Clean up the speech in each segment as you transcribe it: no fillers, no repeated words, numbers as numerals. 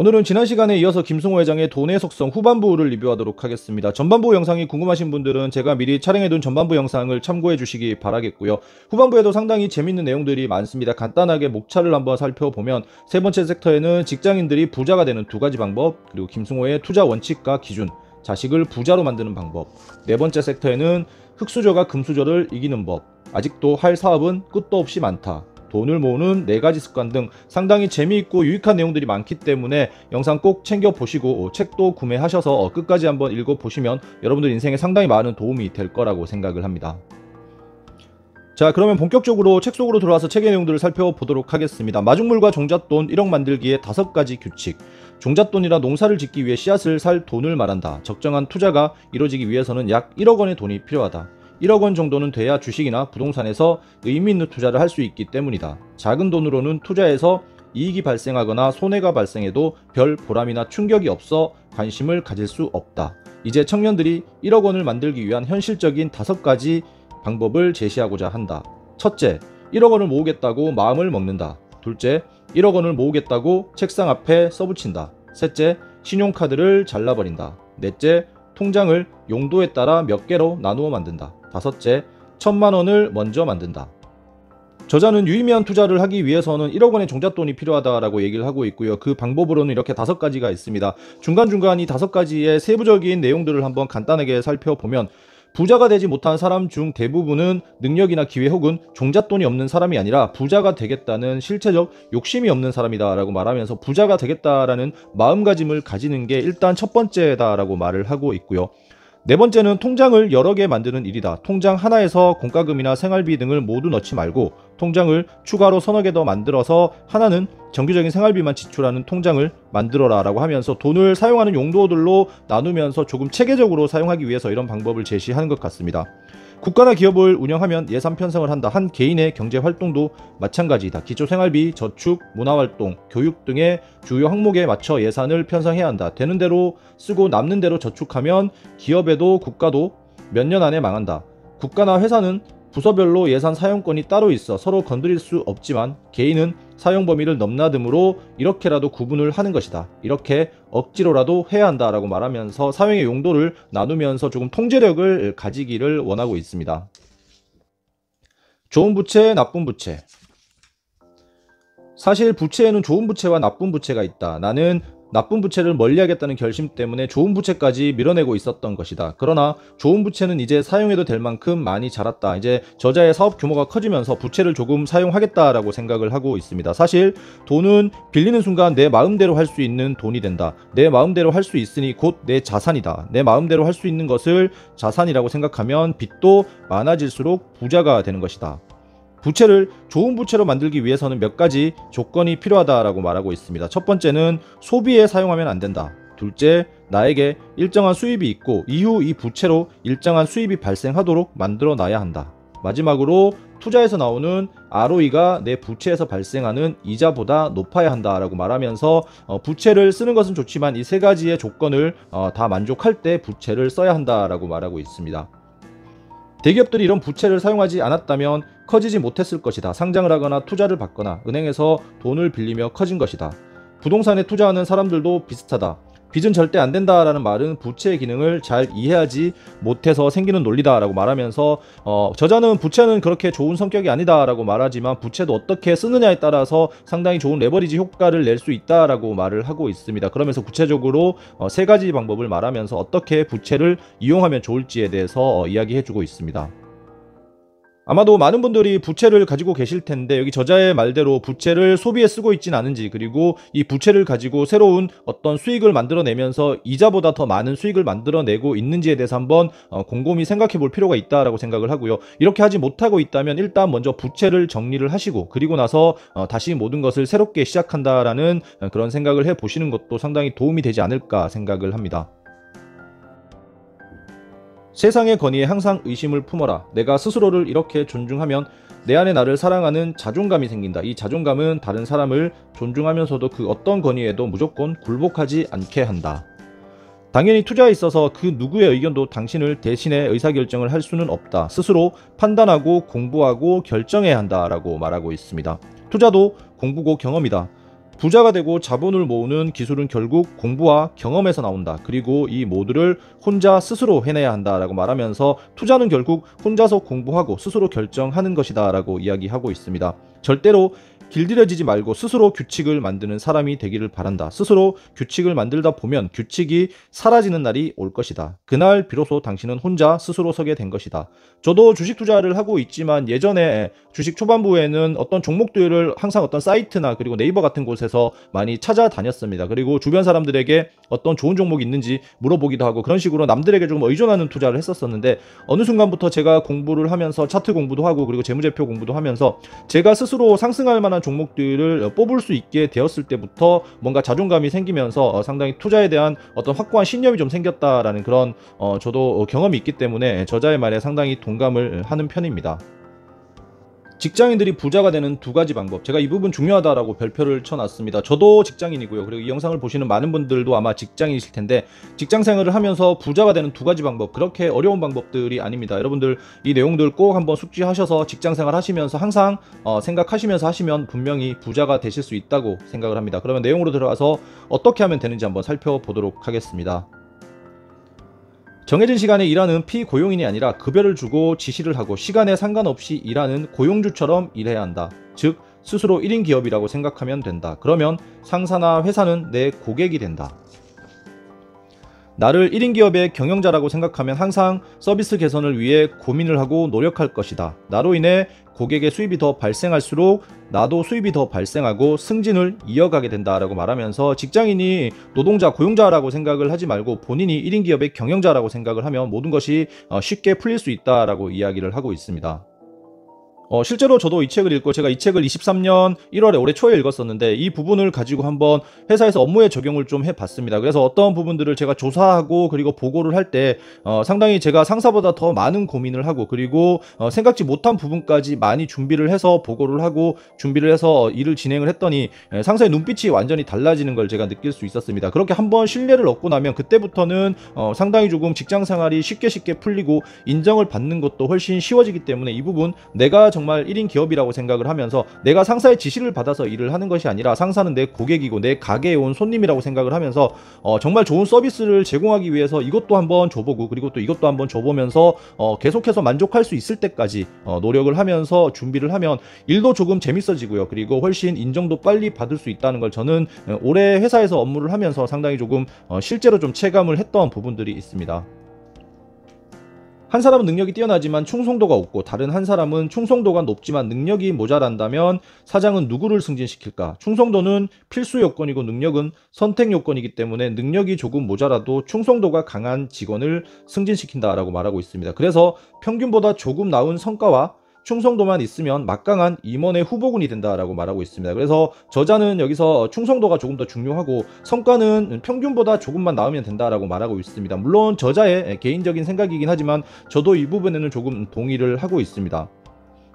오늘은 지난 시간에 이어서 김승호 회장의 돈의 속성 후반부를 리뷰하도록 하겠습니다. 전반부 영상이 궁금하신 분들은 제가 미리 촬영해둔 전반부 영상을 참고해 주시기 바라겠고요. 후반부에도 상당히 재밌는 내용들이 많습니다. 간단하게 목차를 한번 살펴보면 세 번째 섹터에는 직장인들이 부자가 되는 두 가지 방법, 그리고 김승호의 투자 원칙과 기준, 자식을 부자로 만드는 방법. 네 번째 섹터에는 흑수저가 금수저를 이기는 법, 아직도 할 사업은 끝도 없이 많다, 돈을 모으는 4가지 습관 등 상당히 재미있고 유익한 내용들이 많기 때문에 영상 꼭 챙겨보시고 책도 구매하셔서 끝까지 한번 읽어보시면 여러분들 인생에 상당히 많은 도움이 될 거라고 생각을 합니다. 자, 그러면 본격적으로 책 속으로 들어와서 책의 내용들을 살펴보도록 하겠습니다. 마중물과 종잣돈 1억 만들기의 5가지 규칙. 종잣돈이라 농사를 짓기 위해 씨앗을 살 돈을 말한다. 적정한 투자가 이루어지기 위해서는 약 1억 원의 돈이 필요하다. 1억 원 정도는 돼야 주식이나 부동산에서 의미 있는 투자를 할 수 있기 때문이다. 작은 돈으로는 투자에서 이익이 발생하거나 손해가 발생해도 별 보람이나 충격이 없어 관심을 가질 수 없다. 이제 청년들이 1억 원을 만들기 위한 현실적인 5가지 방법을 제시하고자 한다. 첫째, 1억 원을 모으겠다고 마음을 먹는다. 둘째, 1억 원을 모으겠다고 책상 앞에 써붙인다. 셋째, 신용카드를 잘라버린다. 넷째, 통장을 용도에 따라 몇 개로 나누어 만든다. 다섯째, 1000만 원을 먼저 만든다. 저자는 유의미한 투자를 하기 위해서는 1억 원의 종잣돈이 필요하다라고 얘기를 하고 있고요. 그 방법으로는 이렇게 5가지가 있습니다. 중간중간 이 5가지의 세부적인 내용들을 한번 간단하게 살펴보면, 부자가 되지 못한 사람 중 대부분은 능력이나 기회 혹은 종잣돈이 없는 사람이 아니라 부자가 되겠다는 실체적 욕심이 없는 사람이다 라고 말하면서 부자가 되겠다라는 마음가짐을 가지는 게 일단 첫 번째다라고 말을 하고 있고요. 네 번째는 통장을 여러 개 만드는 일이다. 통장 하나에서 공과금이나 생활비 등을 모두 넣지 말고 통장을 추가로 서너 개 더 만들어서 하나는 정기적인 생활비만 지출하는 통장을 만들어라 라고 하면서 돈을 사용하는 용도들로 나누면서 조금 체계적으로 사용하기 위해서 이런 방법을 제시하는 것 같습니다. 국가나 기업을 운영하면 예산 편성을 한다. 한 개인의 경제활동도 마찬가지이다. 기초생활비, 저축, 문화활동, 교육 등의 주요 항목에 맞춰 예산을 편성해야 한다. 되는 대로 쓰고 남는 대로 저축하면 기업에도 국가도 몇 년 안에 망한다. 국가나 회사는 부서별로 예산 사용권이 따로 있어 서로 건드릴 수 없지만 개인은 사용 범위를 넘나듦으로 이렇게라도 구분을 하는 것이다. 이렇게 억지로라도 해야 한다라고 말하면서 사용의 용도를 나누면서 조금 통제력을 가지기를 원하고 있습니다. 좋은 부채, 나쁜 부채. 사실 부채에는 좋은 부채와 나쁜 부채가 있다. 나는 나쁜 부채를 멀리하겠다는 결심 때문에 좋은 부채까지 밀어내고 있었던 것이다. 그러나 좋은 부채는 이제 사용해도 될 만큼 많이 자랐다. 이제 저자의 사업 규모가 커지면서 부채를 조금 사용하겠다라고 생각을 하고 있습니다. 사실 돈은 빌리는 순간 내 마음대로 할 수 있는 돈이 된다. 내 마음대로 할 수 있으니 곧 내 자산이다. 내 마음대로 할 수 있는 것을 자산이라고 생각하면 빚도 많아질수록 부자가 되는 것이다. 부채를 좋은 부채로 만들기 위해서는 몇 가지 조건이 필요하다라고 말하고 있습니다. 첫 번째는 소비에 사용하면 안 된다. 둘째, 나에게 일정한 수입이 있고 이후 이 부채로 일정한 수입이 발생하도록 만들어 놔야 한다. 마지막으로 투자에서 나오는 ROE가 내 부채에서 발생하는 이자보다 높아야 한다라고 말하면서 부채를 쓰는 것은 좋지만 이 3가지의 조건을 다 만족할 때 부채를 써야 한다라고 말하고 있습니다. 대기업들이 이런 부채를 사용하지 않았다면 커지지 못했을 것이다. 상장을 하거나 투자를 받거나 은행에서 돈을 빌리며 커진 것이다. 부동산에 투자하는 사람들도 비슷하다. 빚은 절대 안 된다라는 말은 부채의 기능을 잘 이해하지 못해서 생기는 논리다라고 말하면서 저자는 부채는 그렇게 좋은 성격이 아니다라고 말하지만 부채도 어떻게 쓰느냐에 따라서 상당히 좋은 레버리지 효과를 낼 수 있다라고 말을 하고 있습니다. 그러면서 구체적으로 3가지 방법을 말하면서 어떻게 부채를 이용하면 좋을지에 대해서 이야기해주고 있습니다. 아마도 많은 분들이 부채를 가지고 계실 텐데 여기 저자의 말대로 부채를 소비에 쓰고 있진 않은지, 그리고 이 부채를 가지고 새로운 어떤 수익을 만들어내면서 이자보다 더 많은 수익을 만들어내고 있는지에 대해서 한번 곰곰이 생각해 볼 필요가 있다라고 생각을 하고요. 이렇게 하지 못하고 있다면 일단 먼저 부채를 정리를 하시고 그리고 나서 다시 모든 것을 새롭게 시작한다라는 그런 생각을 해 보시는 것도 상당히 도움이 되지 않을까 생각을 합니다. 세상의 권위에 항상 의심을 품어라. 내가 스스로를 이렇게 존중하면 내 안에 나를 사랑하는 자존감이 생긴다. 이 자존감은 다른 사람을 존중하면서도 그 어떤 권위에도 무조건 굴복하지 않게 한다. 당연히 투자에 있어서 그 누구의 의견도 당신을 대신해 의사결정을 할 수는 없다. 스스로 판단하고 공부하고 결정해야 한다라고 말하고 있습니다. 투자도 공부고 경험이다. 부자가 되고 자본을 모으는 기술은 결국 공부와 경험에서 나온다. 그리고 이 모두를 혼자 스스로 해내야 한다라고 말하면서 투자는 결국 혼자서 공부하고 스스로 결정하는 것이다라고 이야기하고 있습니다. 절대로 길들여지지 말고 스스로 규칙을 만드는 사람이 되기를 바란다. 스스로 규칙을 만들다 보면 규칙이 사라지는 날이 올 것이다. 그날 비로소 당신은 혼자 스스로 서게 된 것이다. 저도 주식 투자를 하고 있지만 예전에 주식 초반부에는 어떤 종목들을 항상 어떤 사이트나 그리고 네이버 같은 곳에서 많이 찾아다녔습니다. 그리고 주변 사람들에게 어떤 좋은 종목이 있는지 물어보기도 하고 그런 식으로 남들에게 좀 의존하는 투자를 했었었는데 어느 순간부터 제가 공부를 하면서 차트 공부도 하고 그리고 재무제표 공부도 하면서 제가 스스로 상승할 만한 종목들을 뽑을 수 있게 되었을 때부터 뭔가 자존감이 생기면서 상당히 투자에 대한 어떤 확고한 신념이 좀 생겼다라는 그런 저도 경험이 있기 때문에 저자의 말에 상당히 동감을 하는 편입니다. 직장인들이 부자가 되는 두 가지 방법, 제가 이 부분 중요하다라고 별표를 쳐놨습니다. 저도 직장인이고요. 그리고 이 영상을 보시는 많은 분들도 아마 직장인이실 텐데 직장 생활을 하면서 부자가 되는 두 가지 방법, 그렇게 어려운 방법들이 아닙니다. 여러분들 이 내용들 꼭 한번 숙지하셔서 직장 생활 하시면서 항상 생각하시면서 하시면 분명히 부자가 되실 수 있다고 생각을 합니다. 그러면 내용으로 들어가서 어떻게 하면 되는지 한번 살펴보도록 하겠습니다. 정해진 시간에 일하는 피고용인이 아니라 급여를 주고 지시를 하고 시간에 상관없이 일하는 고용주처럼 일해야 한다. 즉 스스로 1인 기업이라고 생각하면 된다. 그러면 상사나 회사는 내 고객이 된다. 나를 1인 기업의 경영자라고 생각하면 항상 서비스 개선을 위해 고민을 하고 노력할 것이다. 나로 인해 고객의 수입이 더 발생할수록 나도 수입이 더 발생하고 승진을 이어가게 된다라고 말하면서 직장인이 노동자, 고용자라고 생각을 하지 말고 본인이 1인 기업의 경영자라고 생각을 하면 모든 것이 쉽게 풀릴 수 있다라고 이야기를 하고 있습니다. 실제로 저도 이 책을 읽고 제가 이 책을 23년 1월에 올해 초에 읽었었는데 이 부분을 가지고 한번 회사에서 업무에 적용을 좀 해봤습니다. 그래서 어떤 부분들을 제가 조사하고 그리고 보고를 할 때 상당히 제가 상사보다 더 많은 고민을 하고 그리고 생각지 못한 부분까지 많이 준비를 해서 보고를 하고 준비를 해서 일을 진행을 했더니 상사의 눈빛이 완전히 달라지는 걸 제가 느낄 수 있었습니다. 그렇게 한번 신뢰를 얻고 나면 그때부터는 상당히 조금 직장 생활이 쉽게 풀리고 인정을 받는 것도 훨씬 쉬워지기 때문에 이 부분 내가 정말 1인 기업이라고 생각을 하면서 내가 상사의 지시를 받아서 일을 하는 것이 아니라 상사는 내 고객이고 내 가게에 온 손님이라고 생각을 하면서 정말 좋은 서비스를 제공하기 위해서 이것도 한번 줘보고 그리고 또 이것도 한번 줘보면서 계속해서 만족할 수 있을 때까지 노력을 하면서 준비를 하면 일도 조금 재밌어지고요. 그리고 훨씬 인정도 빨리 받을 수 있다는 걸 저는 올해 회사에서 업무를 하면서 상당히 조금 실제로 좀 체감을 했던 부분들이 있습니다. 한 사람은 능력이 뛰어나지만 충성도가 없고 다른 한 사람은 충성도가 높지만 능력이 모자란다면 사장은 누구를 승진시킬까? 충성도는 필수 요건이고 능력은 선택 요건이기 때문에 능력이 조금 모자라도 충성도가 강한 직원을 승진시킨다라고 말하고 있습니다. 그래서 평균보다 조금 나은 성과와 충성도만 있으면 막강한 임원의 후보군이 된다라고 말하고 있습니다. 그래서 저자는 여기서 충성도가 조금 더 중요하고 성과는 평균보다 조금만 나으면 된다라고 말하고 있습니다. 물론 저자의 개인적인 생각이긴 하지만 저도 이 부분에는 조금 동의를 하고 있습니다.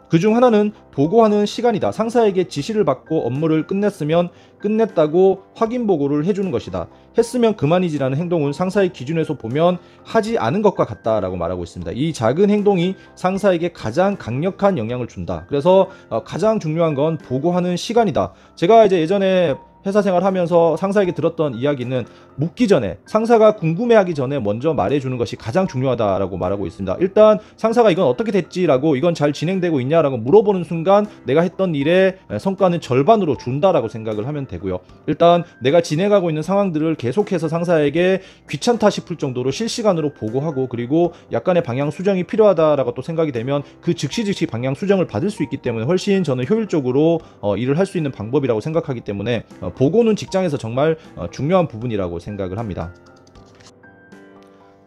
그중 하나는 보고하는 시간이다. 상사에게 지시를 받고 업무를 끝냈으면 끝냈다고 확인 보고를 해주는 것이다. 했으면 그만이지라는 행동은 상사의 기준에서 보면 하지 않은 것과 같다라고 말하고 있습니다. 이 작은 행동이 상사에게 가장 강력한 영향을 준다. 그래서 가장 중요한 건 보고하는 시간이다. 제가 이제 예전에 회사 생활하면서 상사에게 들었던 이야기는 묻기 전에 상사가 궁금해하기 전에 먼저 말해주는 것이 가장 중요하다라고 말하고 있습니다. 일단 상사가 이건 어떻게 됐지라고 이건 잘 진행되고 있냐라고 물어보는 순간 내가 했던 일의 성과는 절반으로 준다라고 생각을 하면 되고요. 일단 내가 진행하고 있는 상황들을 계속해서 상사에게 귀찮다 싶을 정도로 실시간으로 보고하고 그리고 약간의 방향 수정이 필요하다라고 또 생각이 되면 그 즉시 방향 수정을 받을 수 있기 때문에 훨씬 저는 효율적으로 일을 할 수 있는 방법이라고 생각하기 때문에 보고는 직장에서 정말 중요한 부분이라고 생각을 합니다.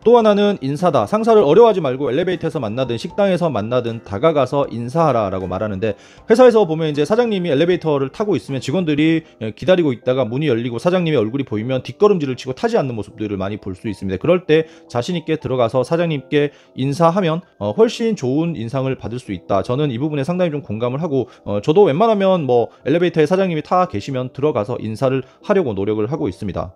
또 하나는 인사다. 상사를 어려워하지 말고 엘리베이터에서 만나든 식당에서 만나든 다가가서 인사하라 라고 말하는데 회사에서 보면 이제 사장님이 엘리베이터를 타고 있으면 직원들이 기다리고 있다가 문이 열리고 사장님의 얼굴이 보이면 뒷걸음질을 치고 타지 않는 모습들을 많이 볼 수 있습니다. 그럴 때 자신있게 들어가서 사장님께 인사하면 훨씬 좋은 인상을 받을 수 있다. 저는 이 부분에 상당히 좀 공감을 하고 저도 웬만하면 뭐 엘리베이터에 사장님이 타 계시면 들어가서 인사를 하려고 노력을 하고 있습니다.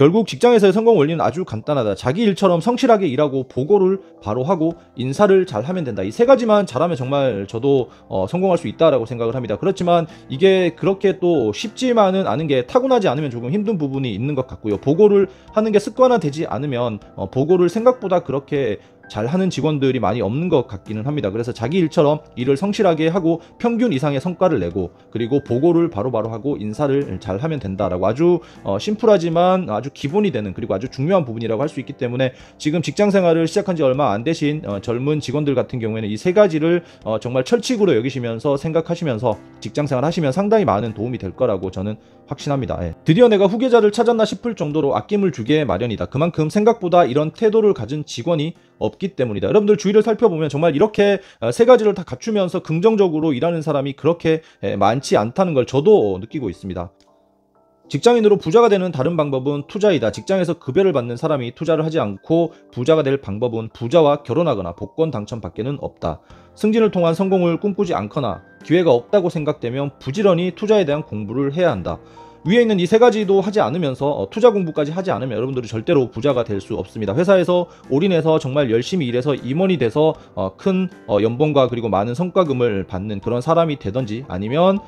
결국 직장에서의 성공 원리는 아주 간단하다. 자기 일처럼 성실하게 일하고 보고를 바로 하고 인사를 잘 하면 된다. 이 세 가지만 잘하면 정말 저도 성공할 수 있다라고 생각을 합니다. 그렇지만 이게 그렇게 또 쉽지만은 않은 게, 타고나지 않으면 조금 힘든 부분이 있는 것 같고요. 보고를 하는 게 습관화되지 않으면 보고를 생각보다 그렇게 잘하는 직원들이 많이 없는 것 같기는 합니다. 그래서 자기 일처럼 일을 성실하게 하고 평균 이상의 성과를 내고, 그리고 보고를 바로바로 하고 인사를 잘 하면 된다라고, 아주 심플하지만 아주 기본이 되는, 그리고 아주 중요한 부분이라고 할 수 있기 때문에 지금 직장 생활을 시작한 지 얼마 안 되신 젊은 직원들 같은 경우에는 이 세 가지를 정말 철칙으로 여기시면서 생각하시면서 직장 생활 하시면 상당히 많은 도움이 될 거라고 저는 확신합니다. 예. 드디어 내가 후계자를 찾았나 싶을 정도로 아낌을 주게 마련이다. 그만큼 생각보다 이런 태도를 가진 직원이 없기 때문이다. 여러분들 주위를 살펴보면 정말 이렇게 세 가지를 다 갖추면서 긍정적으로 일하는 사람이 그렇게 많지 않다는 걸 저도 느끼고 있습니다. 직장인으로 부자가 되는 다른 방법은 투자이다. 직장에서 급여를 받는 사람이 투자를 하지 않고 부자가 될 방법은 부자와 결혼하거나 복권 당첨 밖에는 없다. 승진을 통한 성공을 꿈꾸지 않거나 기회가 없다고 생각되면 부지런히 투자에 대한 공부를 해야 한다. 위에 있는 이 세 가지도 하지 않으면서 투자 공부까지 하지 않으면 여러분들이 절대로 부자가 될 수 없습니다. 회사에서 올인해서 정말 열심히 일해서 임원이 돼서 큰 연봉과 그리고 많은 성과금을 받는 그런 사람이 되든지, 아니면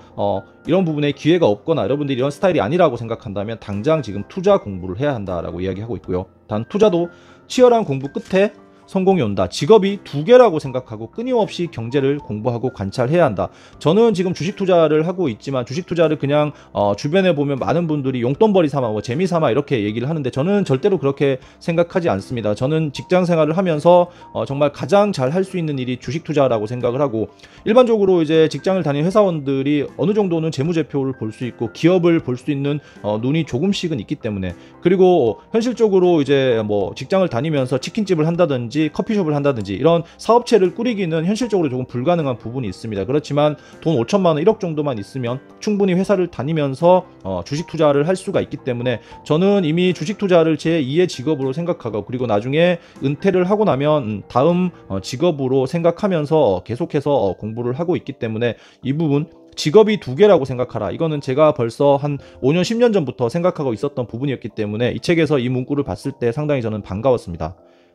이런 부분에 기회가 없거나 여러분들이 이런 스타일이 아니라고 생각한다면 당장 지금 투자 공부를 해야 한다라고 이야기하고 있고요. 단 투자도 치열한 공부 끝에 성공이 온다. 직업이 두 개라고 생각하고 끊임없이 경제를 공부하고 관찰해야 한다. 저는 지금 주식 투자를 하고 있지만 주식 투자를 그냥 주변에 보면 많은 분들이 용돈벌이 삼아 뭐 재미 삼아 이렇게 얘기를 하는데 저는 절대로 그렇게 생각하지 않습니다. 저는 직장 생활을 하면서 정말 가장 잘 할 수 있는 일이 주식 투자라고 생각을 하고, 일반적으로 이제 직장을 다니는 회사원들이 어느 정도는 재무제표를 볼 수 있고 기업을 볼 수 있는 눈이 조금씩은 있기 때문에, 그리고 현실적으로 이제 뭐 직장을 다니면서 치킨집을 한다든지 커피숍을 한다든지 이런 사업체를 꾸리기는 현실적으로 조금 불가능한 부분이 있습니다. 그렇지만 돈 5천만 원 1억 정도만 있으면 충분히 회사를 다니면서 주식 투자를 할 수가 있기 때문에 저는 이미 주식 투자를 제 2의 직업으로 생각하고, 그리고 나중에 은퇴를 하고 나면 다음 직업으로 생각하면서 계속해서 공부를 하고 있기 때문에 이 부분, 직업이 두 개라고 생각하라, 이거는 제가 벌써 한 5년 10년 전부터 생각하고 있었던 부분이었기 때문에 이 책에서 이 문구를 봤을 때 상당히 저는 반가웠습니다.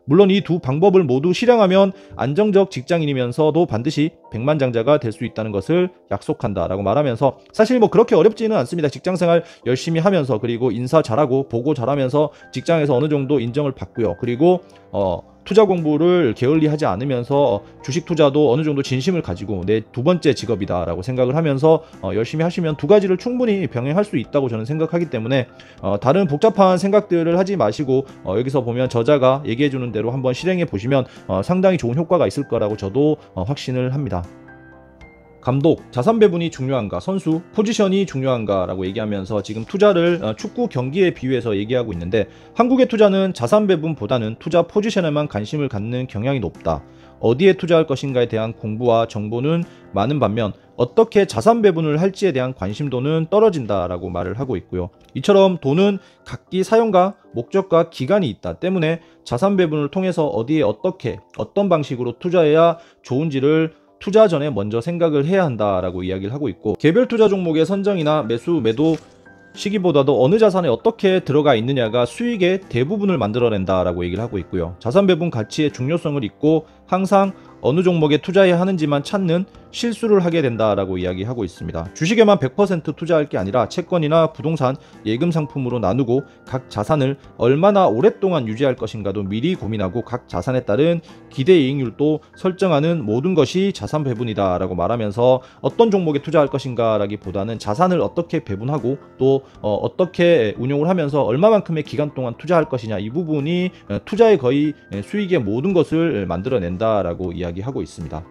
물론 이 두 방법을 모두 실행하면 안정적 직장인이면서도 반드시 백만장자가 될 수 있다는 것을 약속한다 라고 말하면서, 사실 뭐 그렇게 어렵지는 않습니다. 직장생활 열심히 하면서, 그리고 인사 잘하고 보고 잘하면서 직장에서 어느 정도 인정을 받고요. 그리고 투자 공부를 게을리하지 않으면서 주식 투자도 어느 정도 진심을 가지고 내 두 번째 직업이다 라고 생각을 하면서 열심히 하시면 두 가지를 충분히 병행할 수 있다고 저는 생각하기 때문에 다른 복잡한 생각들을 하지 마시고 여기서 보면 저자가 얘기해주는 대로 한번 실행해 보시면 상당히 좋은 효과가 있을 거라고 저도 확신을 합니다. 감독, 자산 배분이 중요한가, 선수, 포지션이 중요한가 라고 얘기하면서 지금 투자를 축구 경기에 비유해서 얘기하고 있는데, 한국의 투자는 자산 배분보다는 투자 포지션에만 관심을 갖는 경향이 높다. 어디에 투자할 것인가에 대한 공부와 정보는 많은 반면 어떻게 자산 배분을 할지에 대한 관심도는 떨어진다라고 말을 하고 있고요. 이처럼 돈은 각기 사용과 목적과 기간이 있다 때문에 자산 배분을 통해서 어디에 어떻게 어떤 방식으로 투자해야 좋은지를 투자 전에 먼저 생각을 해야 한다라고 이야기를 하고 있고, 개별 투자 종목의 선정이나 매수, 매도 시기보다도 어느 자산에 어떻게 들어가 있느냐가 수익의 대부분을 만들어낸다라고 얘기를 하고 있고요. 자산 배분 가치의 중요성을 잊고 항상 어느 종목에 투자해야 하는지만 찾는 실수를 하게 된다라고 이야기하고 있습니다. 주식에만 100% 투자할 게 아니라 채권이나 부동산, 예금 상품으로 나누고 각 자산을 얼마나 오랫동안 유지할 것인가도 미리 고민하고 각 자산에 따른 기대 이익률도 설정하는 모든 것이 자산 배분이다 라고 말하면서, 어떤 종목에 투자할 것인가 라기보다는 자산을 어떻게 배분하고 또 어떻게 운용을 하면서 얼마만큼의 기간 동안 투자할 것이냐, 이 부분이 투자의 거의 수익의 모든 것을 만들어낸다 라고 이야기하고 있습니다.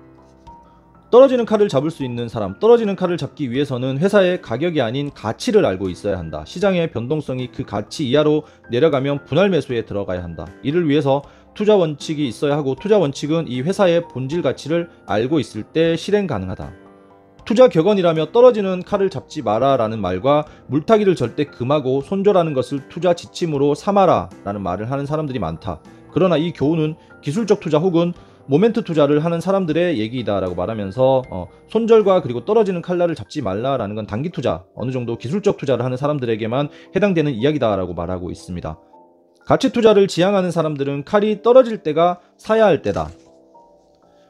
떨어지는 칼을 잡을 수 있는 사람, 떨어지는 칼을 잡기 위해서는 회사의 가격이 아닌 가치를 알고 있어야 한다. 시장의 변동성이 그 가치 이하로 내려가면 분할 매수에 들어가야 한다. 이를 위해서 투자 원칙이 있어야 하고, 투자 원칙은 이 회사의 본질 가치를 알고 있을 때 실행 가능하다. 투자 격언이라며 떨어지는 칼을 잡지 마라 라는 말과 물타기를 절대 금하고 손절하는 것을 투자 지침으로 삼아라 라는 말을 하는 사람들이 많다. 그러나 이 교훈은 기술적 투자 혹은 모멘트 투자를 하는 사람들의 얘기다라고 말하면서 손절과 그리고 떨어지는 칼날을 잡지 말라라는 건 단기 투자, 어느 정도 기술적 투자를 하는 사람들에게만 해당되는 이야기다라고 말하고 있습니다. 가치 투자를 지향하는 사람들은 칼이 떨어질 때가 사야 할 때다.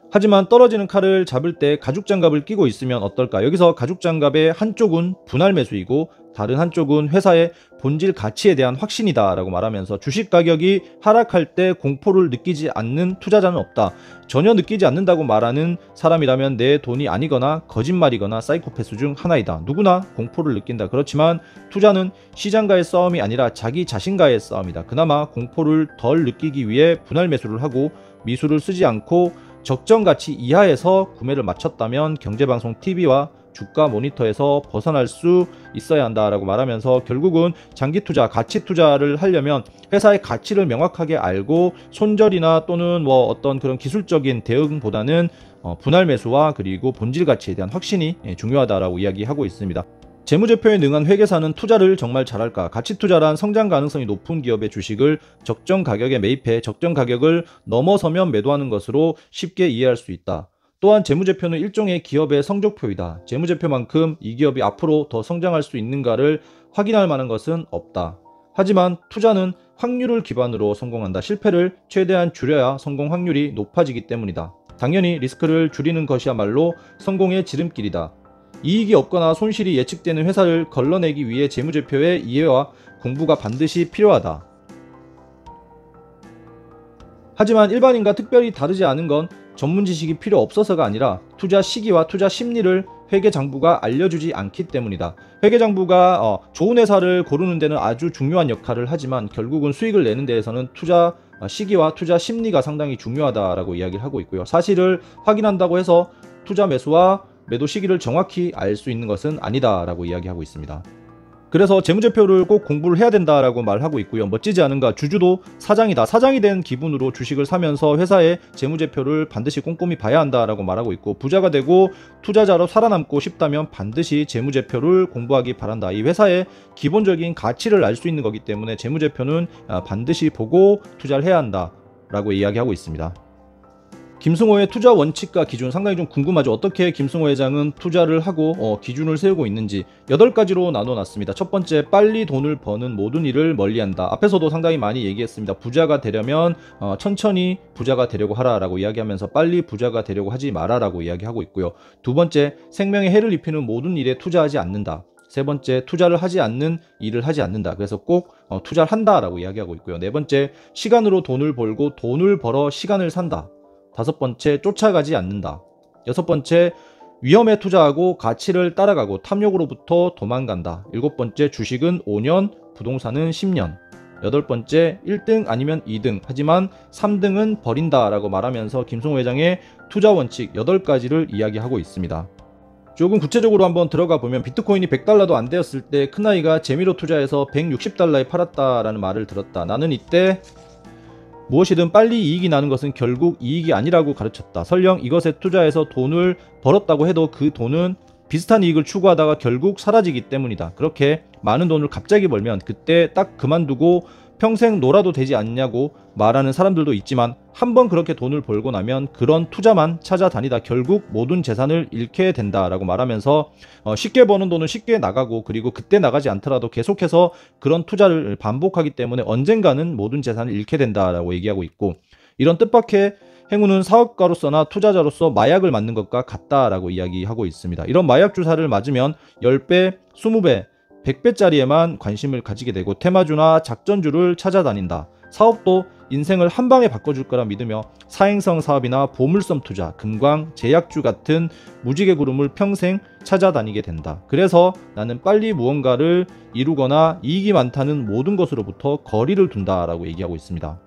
하지만 떨어지는 칼을 잡을 때 가죽장갑을 끼고 있으면 어떨까? 여기서 가죽장갑의 한쪽은 분할 매수이고 다른 한쪽은 회사의 본질 가치에 대한 확신이다 라고 말하면서 주식 가격이 하락할 때 공포를 느끼지 않는 투자자는 없다. 전혀 느끼지 않는다고 말하는 사람이라면 내 돈이 아니거나 거짓말이거나 사이코패스 중 하나이다. 누구나 공포를 느낀다. 그렇지만 투자는 시장과의 싸움이 아니라 자기 자신과의 싸움이다. 그나마 공포를 덜 느끼기 위해 분할 매수를 하고 미수를 쓰지 않고 적정 가치 이하에서 구매를 마쳤다면 경제방송 TV와 주가 모니터에서 벗어날 수 있어야 한다라고 말하면서 결국은 장기 투자, 가치 투자를 하려면 회사의 가치를 명확하게 알고 손절이나 또는 어떤 그런 기술적인 대응보다는 분할 매수와 그리고 본질 가치에 대한 확신이 중요하다라고 이야기하고 있습니다. 재무제표에 능한 회계사는 투자를 정말 잘할까? 가치 투자란 성장 가능성이 높은 기업의 주식을 적정 가격에 매입해 적정 가격을 넘어서면 매도하는 것으로 쉽게 이해할 수 있다. 또한 재무제표는 일종의 기업의 성적표이다. 재무제표만큼 이 기업이 앞으로 더 성장할 수 있는가를 확인할 만한 것은 없다. 하지만 투자는 확률을 기반으로 성공한다. 실패를 최대한 줄여야 성공 확률이 높아지기 때문이다. 당연히 리스크를 줄이는 것이야말로 성공의 지름길이다. 이익이 없거나 손실이 예측되는 회사를 걸러내기 위해 재무제표의 이해와 공부가 반드시 필요하다. 하지만 일반인과 특별히 다르지 않은 건 전문 지식이 필요 없어서가 아니라 투자 시기와 투자 심리를 회계장부가 알려주지 않기 때문이다. 회계장부가 좋은 회사를 고르는 데는 아주 중요한 역할을 하지만 결국은 수익을 내는 데에서는 투자 시기와 투자 심리가 상당히 중요하다라고 이야기를 하고 있고요. 사실을 확인한다고 해서 투자 매수와 매도 시기를 정확히 알 수 있는 것은 아니다라고 이야기하고 있습니다. 그래서 재무제표를 꼭 공부를 해야 된다라고 말하고 있고요. 멋지지 않은가? 주주도 사장이다. 사장이 된 기분으로 주식을 사면서 회사의 재무제표를 반드시 꼼꼼히 봐야 한다라고 말하고 있고, 부자가 되고 투자자로 살아남고 싶다면 반드시 재무제표를 공부하기 바란다. 이 회사의 기본적인 가치를 알 수 있는 거기 때문에 재무제표는 반드시 보고 투자를 해야 한다라고 이야기하고 있습니다. 김승호의 투자 원칙과 기준 상당히 좀 궁금하죠. 어떻게 김승호 회장은 투자를 하고 기준을 세우고 있는지 8가지로 나눠놨습니다. 첫 번째, 빨리 돈을 버는 모든 일을 멀리한다. 앞에서도 상당히 많이 얘기했습니다. 부자가 되려면 천천히 부자가 되려고 하라라고 이야기하면서 빨리 부자가 되려고 하지 마라라고 이야기하고 있고요. 두 번째, 생명에 해를 입히는 모든 일에 투자하지 않는다. 세 번째, 투자를 하지 않는 일을 하지 않는다. 그래서 꼭 투자를 한다라고 이야기하고 있고요. 네 번째, 시간으로 돈을 벌고 돈을 벌어 시간을 산다. 다섯 번째, 쫓아가지 않는다. 여섯 번째, 위험에 투자하고 가치를 따라가고 탐욕으로부터 도망간다. 일곱 번째, 주식은 5년, 부동산은 10년. 여덟 번째, 1등 아니면 2등, 하지만 3등은 버린다 라고 말하면서 김승호 회장의 투자 원칙 8가지를 이야기하고 있습니다. 조금 구체적으로 한번 들어가 보면, 비트코인이 $100도 안 되었을 때 큰아이가 재미로 투자해서 $160에 팔았다라는 말을 들었다. 나는 이때 무엇이든 빨리 이익이 나는 것은 결국 이익이 아니라고 가르쳤다. 설령 이것에 투자해서 돈을 벌었다고 해도 그 돈은 비슷한 이익을 추구하다가 결국 사라지기 때문이다. 그렇게 많은 돈을 갑자기 벌면 그때 딱 그만두고 평생 놀아도 되지 않냐고 말하는 사람들도 있지만, 한번 그렇게 돈을 벌고 나면 그런 투자만 찾아다니다 결국 모든 재산을 잃게 된다라고 말하면서 쉽게 버는 돈은 쉽게 나가고, 그리고 그때 나가지 않더라도 계속해서 그런 투자를 반복하기 때문에 언젠가는 모든 재산을 잃게 된다라고 얘기하고 있고, 이런 뜻밖의 행운은 사업가로서나 투자자로서 마약을 맞는 것과 같다라고 이야기하고 있습니다. 이런 마약 주사를 맞으면 10배, 20배, 100배짜리에만 관심을 가지게 되고 테마주나 작전주를 찾아다닌다. 사업도 인생을 한 방에 바꿔줄 거라 믿으며 사행성 사업이나 보물섬 투자, 금광, 제약주 같은 무지개 구름을 평생 찾아다니게 된다. 그래서 나는 빨리 무언가를 이루거나 이익이 많다는 모든 것으로부터 거리를 둔다라고 얘기하고 있습니다.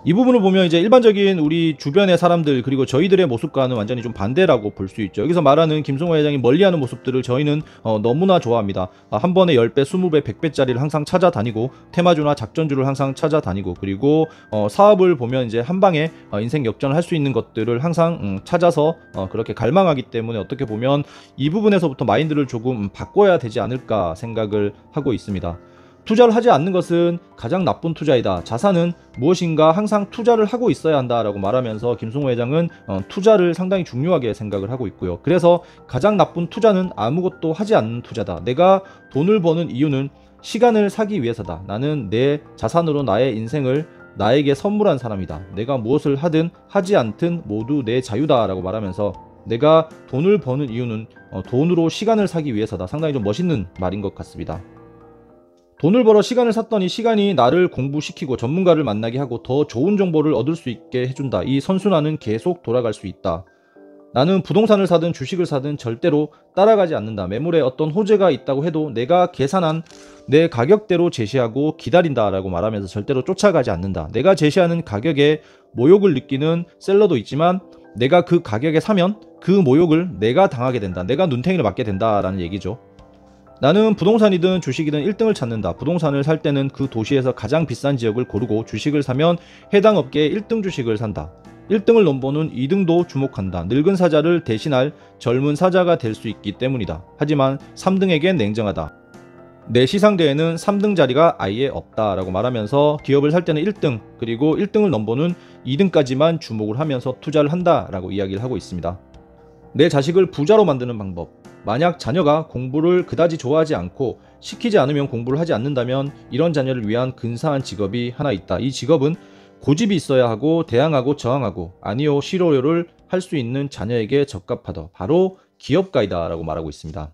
이 부분을 보면 이제 일반적인 우리 주변의 사람들 그리고 저희들의 모습과는 완전히 좀 반대라고 볼 수 있죠. 여기서 말하는 김승호 회장이 멀리하는 모습들을 저희는 너무나 좋아합니다. 한 번에 10배, 20배, 100배짜리를 항상 찾아다니고 테마주나 작전주를 항상 찾아다니고, 그리고 사업을 보면 이제 한 방에 인생 역전을 할 수 있는 것들을 항상 찾아서 그렇게 갈망하기 때문에 어떻게 보면 이 부분에서부터 마인드를 조금 바꿔야 되지 않을까 생각을 하고 있습니다. 투자를 하지 않는 것은 가장 나쁜 투자이다. 자산은 무엇인가 항상 투자를 하고 있어야 한다라고 말하면서 김승호 회장은 투자를 상당히 중요하게 생각을 하고 있고요. 그래서 가장 나쁜 투자는 아무것도 하지 않는 투자다. 내가 돈을 버는 이유는 시간을 사기 위해서다. 나는 내 자산으로 나의 인생을 나에게 선물한 사람이다. 내가 무엇을 하든 하지 않든 모두 내 자유다라고 말하면서 내가 돈을 버는 이유는 돈으로 시간을 사기 위해서다. 상당히 좀 멋있는 말인 것 같습니다. 돈을 벌어 시간을 샀더니 시간이 나를 공부시키고 전문가를 만나게 하고 더 좋은 정보를 얻을 수 있게 해준다. 이 선순환은 계속 돌아갈 수 있다. 나는 부동산을 사든 주식을 사든 절대로 따라가지 않는다. 매물에 어떤 호재가 있다고 해도 내가 계산한 내 가격대로 제시하고 기다린다라고 말하면서 절대로 쫓아가지 않는다. 내가 제시하는 가격에 모욕을 느끼는 셀러도 있지만 내가 그 가격에 사면 그 모욕을 내가 당하게 된다. 내가 눈탱이를 맞게 된다라는 얘기죠. 나는 부동산이든 주식이든 1등을 찾는다. 부동산을 살 때는 그 도시에서 가장 비싼 지역을 고르고 주식을 사면 해당 업계의 1등 주식을 산다. 1등을 넘보는 2등도 주목한다. 늙은 사자를 대신할 젊은 사자가 될 수 있기 때문이다. 하지만 3등에겐 냉정하다. 내 시상대에는 3등 자리가 아예 없다라고 말하면서 기업을 살 때는 1등 그리고 1등을 넘보는 2등까지만 주목을 하면서 투자를 한다라고 이야기를 하고 있습니다. 내 자식을 부자로 만드는 방법. 만약 자녀가 공부를 그다지 좋아하지 않고 시키지 않으면 공부를 하지 않는다면 이런 자녀를 위한 근사한 직업이 하나 있다. 이 직업은 고집이 있어야 하고 대항하고 저항하고 아니요 싫어요를 할 수 있는 자녀에게 적합하다. 바로 기업가이다 라고 말하고 있습니다.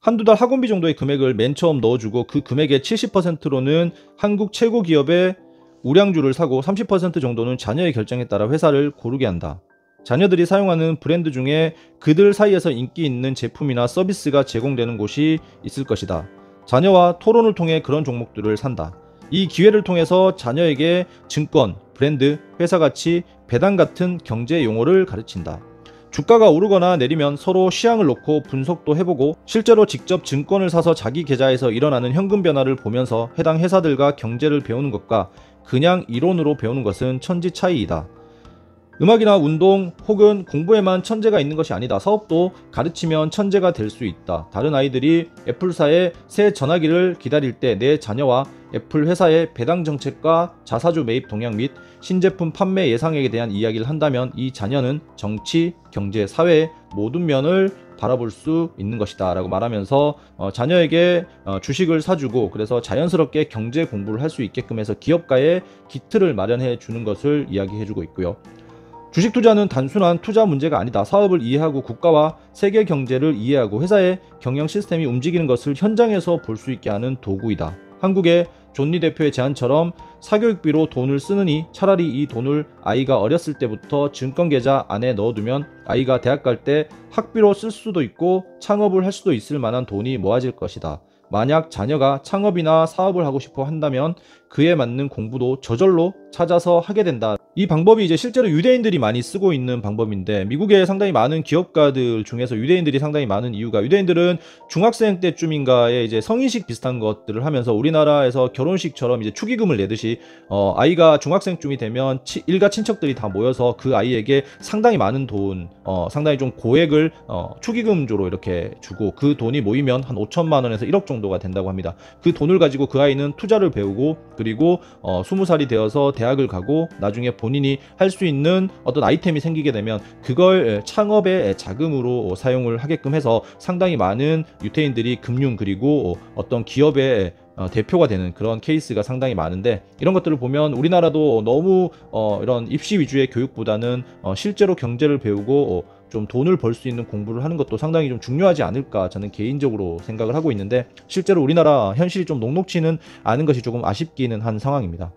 한두 달 학원비 정도의 금액을 맨 처음 넣어주고 그 금액의 70%로는 한국 최고 기업의 우량주를 사고 30% 정도는 자녀의 결정에 따라 회사를 고르게 한다. 자녀들이 사용하는 브랜드 중에 그들 사이에서 인기 있는 제품이나 서비스가 제공되는 곳이 있을 것이다. 자녀와 토론을 통해 그런 종목들을 산다. 이 기회를 통해서 자녀에게 증권, 브랜드, 회사 가치, 배당 같은 경제 용어를 가르친다. 주가가 오르거나 내리면 서로 시향을 놓고 분석도 해보고 실제로 직접 증권을 사서 자기 계좌에서 일어나는 현금 변화를 보면서 해당 회사들과 경제를 배우는 것과 그냥 이론으로 배우는 것은 천지 차이이다. 음악이나 운동 혹은 공부에만 천재가 있는 것이 아니다. 사업도 가르치면 천재가 될 수 있다. 다른 아이들이 애플사의 새 전화기를 기다릴 때 내 자녀와 애플 회사의 배당 정책과 자사주 매입 동향 및 신제품 판매 예상액에 대한 이야기를 한다면 이 자녀는 정치, 경제, 사회의 모든 면을 바라볼 수 있는 것이다 라고 말하면서 자녀에게 주식을 사주고 그래서 자연스럽게 경제 공부를 할 수 있게끔 해서 기업가의 기틀을 마련해 주는 것을 이야기해 주고 있고요. 주식 투자는 단순한 투자 문제가 아니다. 사업을 이해하고 국가와 세계 경제를 이해하고 회사의 경영 시스템이 움직이는 것을 현장에서 볼 수 있게 하는 도구이다. 한국의 존리 대표의 제안처럼 사교육비로 돈을 쓰느니 차라리 이 돈을 아이가 어렸을 때부터 증권계좌 안에 넣어두면 아이가 대학 갈 때 학비로 쓸 수도 있고 창업을 할 수도 있을 만한 돈이 모아질 것이다. 만약 자녀가 창업이나 사업을 하고 싶어 한다면 그에 맞는 공부도 저절로 찾아서 하게 된다. 이 방법이 이제 실제로 유대인들이 많이 쓰고 있는 방법인데 미국의 상당히 많은 기업가들 중에서 유대인들이 상당히 많은 이유가 유대인들은 중학생 때쯤인가에 이제 성인식 비슷한 것들을 하면서 우리나라에서 결혼식처럼 이제 축의금을 내듯이 아이가 중학생쯤이 되면 일가 친척들이 다 모여서 그 아이에게 상당히 많은 돈 상당히 좀 고액을 축의금조로 이렇게 주고 그 돈이 모이면 한 5천만 원에서 1억 정도가 된다고 합니다. 그 돈을 가지고 그 아이는 투자를 배우고 그리고 20살이 되어서 대학을 가고 나중에 본인이 할 수 있는 어떤 아이템이 생기게 되면 그걸 창업의 자금으로 사용을 하게끔 해서 상당히 많은 유태인들이 금융 그리고 어떤 기업의 대표가 되는 그런 케이스가 상당히 많은데 이런 것들을 보면 우리나라도 너무 이런 입시 위주의 교육보다는 실제로 경제를 배우고 좀 돈을 벌 수 있는 공부를 하는 것도 상당히 좀 중요하지 않을까 저는 개인적으로 생각을 하고 있는데 실제로 우리나라 현실이 좀 녹록지는 않은 것이 조금 아쉽기는 한 상황입니다.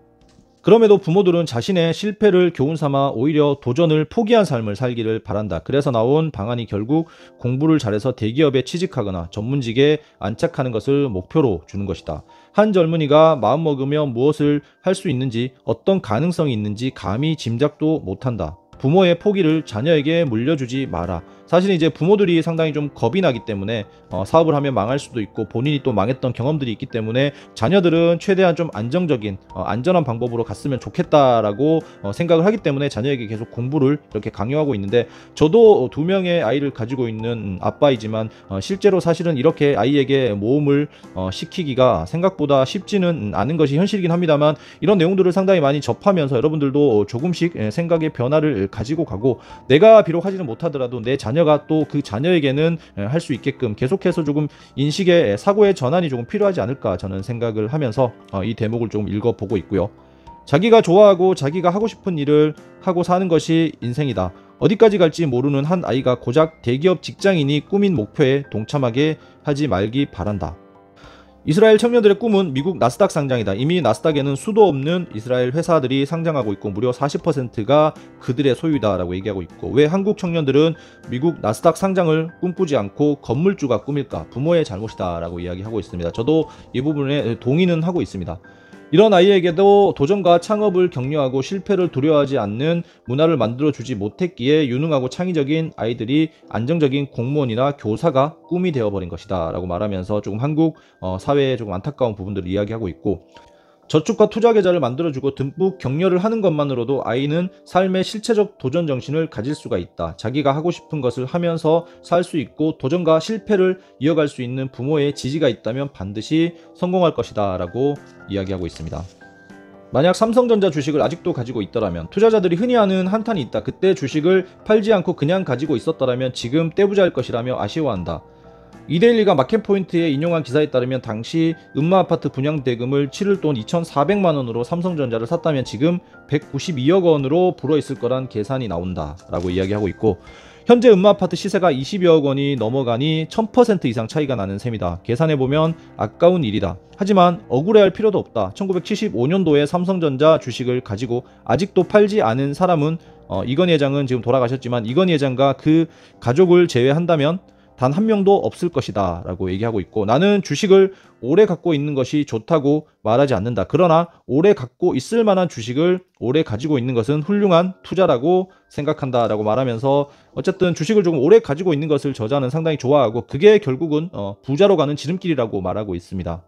그럼에도 부모들은 자신의 실패를 교훈 삼아 오히려 도전을 포기한 삶을 살기를 바란다. 그래서 나온 방안이 결국 공부를 잘해서 대기업에 취직하거나 전문직에 안착하는 것을 목표로 주는 것이다. 한 젊은이가 마음먹으면 무엇을 할 수 있는지 어떤 가능성이 있는지 감히 짐작도 못한다. 부모의 포기를 자녀에게 물려주지 마라. 사실 이제 부모들이 상당히 좀 겁이 나기 때문에 사업을 하면 망할 수도 있고 본인이 또 망했던 경험들이 있기 때문에 자녀들은 최대한 좀 안정적인 안전한 방법으로 갔으면 좋겠다라고 생각을 하기 때문에 자녀에게 계속 공부를 이렇게 강요하고 있는데, 저도 2명의 아이를 가지고 있는 아빠이지만 실제로 사실은 이렇게 아이에게 모험을 시키기가 생각보다 쉽지는 않은 것이 현실이긴 합니다만, 이런 내용들을 상당히 많이 접하면서 여러분들도 조금씩 생각의 변화를 가지고 가고, 내가 비록 하지는 못하더라도 내 자녀가 또 그 자녀에게는 할 수 있게끔 계속해서 조금 인식의 사고의 전환이 조금 필요하지 않을까 저는 생각을 하면서 이 대목을 조금 읽어보고 있고요. 자기가 좋아하고 자기가 하고 싶은 일을 하고 사는 것이 인생이다. 어디까지 갈지 모르는 한 아이가 고작 대기업 직장인이 꾸민 목표에 동참하게 하지 말기 바란다. 이스라엘 청년들의 꿈은 미국 나스닥 상장이다. 이미 나스닥에는 수도 없는 이스라엘 회사들이 상장하고 있고 무려 40%가 그들의 소유다라고 얘기하고 있고, 왜 한국 청년들은 미국 나스닥 상장을 꿈꾸지 않고 건물주가 꿈일까? 부모의 잘못이다라고 이야기하고 있습니다. 저도 이 부분에 동의는 하고 있습니다. 이런 아이에게도 도전과 창업을 격려하고 실패를 두려워하지 않는 문화를 만들어주지 못했기에 유능하고 창의적인 아이들이 안정적인 공무원이나 교사가 꿈이 되어버린 것이다 라고 말하면서 조금 한국 사회의 조금 안타까운 부분들을 이야기하고 있고, 저축과 투자 계좌를 만들어주고 듬뿍 격려를 하는 것만으로도 아이는 삶의 실체적 도전 정신을 가질 수가 있다. 자기가 하고 싶은 것을 하면서 살 수 있고 도전과 실패를 이어갈 수 있는 부모의 지지가 있다면 반드시 성공할 것이다 라고 이야기하고 있습니다. 만약 삼성전자 주식을 아직도 가지고 있더라면, 투자자들이 흔히 하는 한탄이 있다. 그때 주식을 팔지 않고 그냥 가지고 있었더라면 지금 떼부자일 것이라며 아쉬워한다. 이데일리가 마켓포인트에 인용한 기사에 따르면 당시 음마아파트 분양대금을 치를 돈 2,400만원으로 삼성전자를 샀다면 지금 192억 원으로 불어있을 거란 계산이 나온다 라고 이야기하고 있고, 현재 음마아파트 시세가 20여억 원이 넘어가니 1000% 이상 차이가 나는 셈이다. 계산해보면 아까운 일이다. 하지만 억울해할 필요도 없다. 1975년도에 삼성전자 주식을 가지고 아직도 팔지 않은 사람은 이건희 회장은 지금 돌아가셨지만 이건희 회장과 그 가족을 제외한다면 단 한 명도 없을 것이다 라고 얘기하고 있고, 나는 주식을 오래 갖고 있는 것이 좋다고 말하지 않는다. 그러나 오래 갖고 있을 만한 주식을 오래 가지고 있는 것은 훌륭한 투자라고 생각한다 라고 말하면서, 어쨌든 주식을 조금 오래 가지고 있는 것을 저자는 상당히 좋아하고 그게 결국은 부자로 가는 지름길이라고 말하고 있습니다.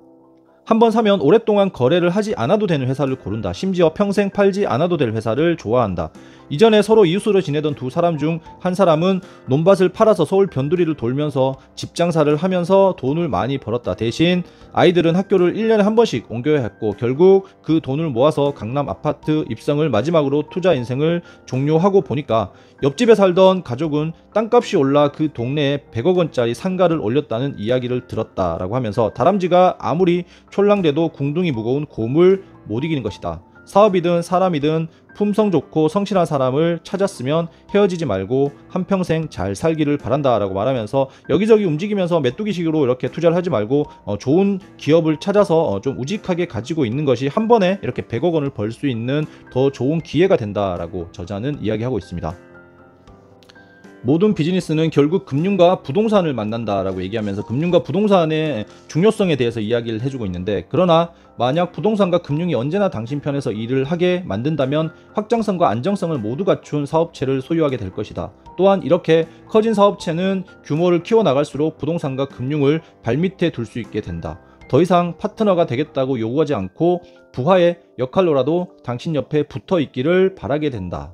한번 사면 오랫동안 거래를 하지 않아도 되는 회사를 고른다. 심지어 평생 팔지 않아도 될 회사를 좋아한다. 이전에 서로 이웃으로 지내던 두 사람 중 한 사람은 논밭을 팔아서 서울 변두리를 돌면서 집 장사를 하면서 돈을 많이 벌었다. 대신 아이들은 학교를 1년에 한 번씩 옮겨야 했고 결국 그 돈을 모아서 강남 아파트 입성을 마지막으로 투자 인생을 종료하고 보니까 옆집에 살던 가족은 땅값이 올라 그 동네에 100억 원짜리 상가를 올렸다는 이야기를 들었다라고 하면서, 다람쥐가 아무리 촐랑대도 궁둥이 무거운 곰을 못 이기는 것이다. 사업이든 사람이든 품성 좋고 성실한 사람을 찾았으면 헤어지지 말고 한평생 잘 살기를 바란다 라고 말하면서, 여기저기 움직이면서 메뚜기식으로 이렇게 투자를 하지 말고 좋은 기업을 찾아서 좀 우직하게 가지고 있는 것이 한 번에 이렇게 100억 원을 벌 수 있는 더 좋은 기회가 된다라고 저자는 이야기하고 있습니다. 모든 비즈니스는 결국 금융과 부동산을 만난다라고 얘기하면서 금융과 부동산의 중요성에 대해서 이야기를 해주고 있는데, 그러나 만약 부동산과 금융이 언제나 당신 편에서 일을 하게 만든다면 확장성과 안정성을 모두 갖춘 사업체를 소유하게 될 것이다. 또한 이렇게 커진 사업체는 규모를 키워나갈수록 부동산과 금융을 발밑에 둘 수 있게 된다. 더 이상 파트너가 되겠다고 요구하지 않고 부하의 역할로라도 당신 옆에 붙어 있기를 바라게 된다.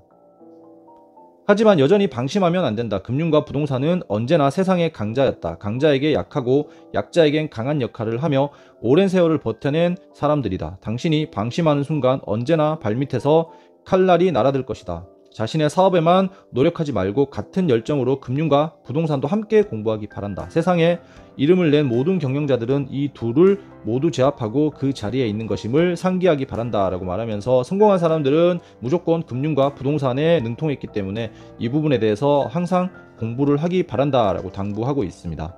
하지만 여전히 방심하면 안 된다. 금융과 부동산은 언제나 세상의 강자였다. 강자에게 약하고 약자에겐 강한 역할을 하며 오랜 세월을 버텨낸 사람들이다. 당신이 방심하는 순간 언제나 발밑에서 칼날이 날아들 것이다. 자신의 사업에만 노력하지 말고 같은 열정으로 금융과 부동산도 함께 공부하기 바란다. 세상에 이름을 낸 모든 경영자들은 이 둘을 모두 제압하고 그 자리에 있는 것임을 상기하기 바란다 라고 말하면서, 성공한 사람들은 무조건 금융과 부동산에 능통했기 때문에 이 부분에 대해서 항상 공부를 하기 바란다 라고 당부하고 있습니다.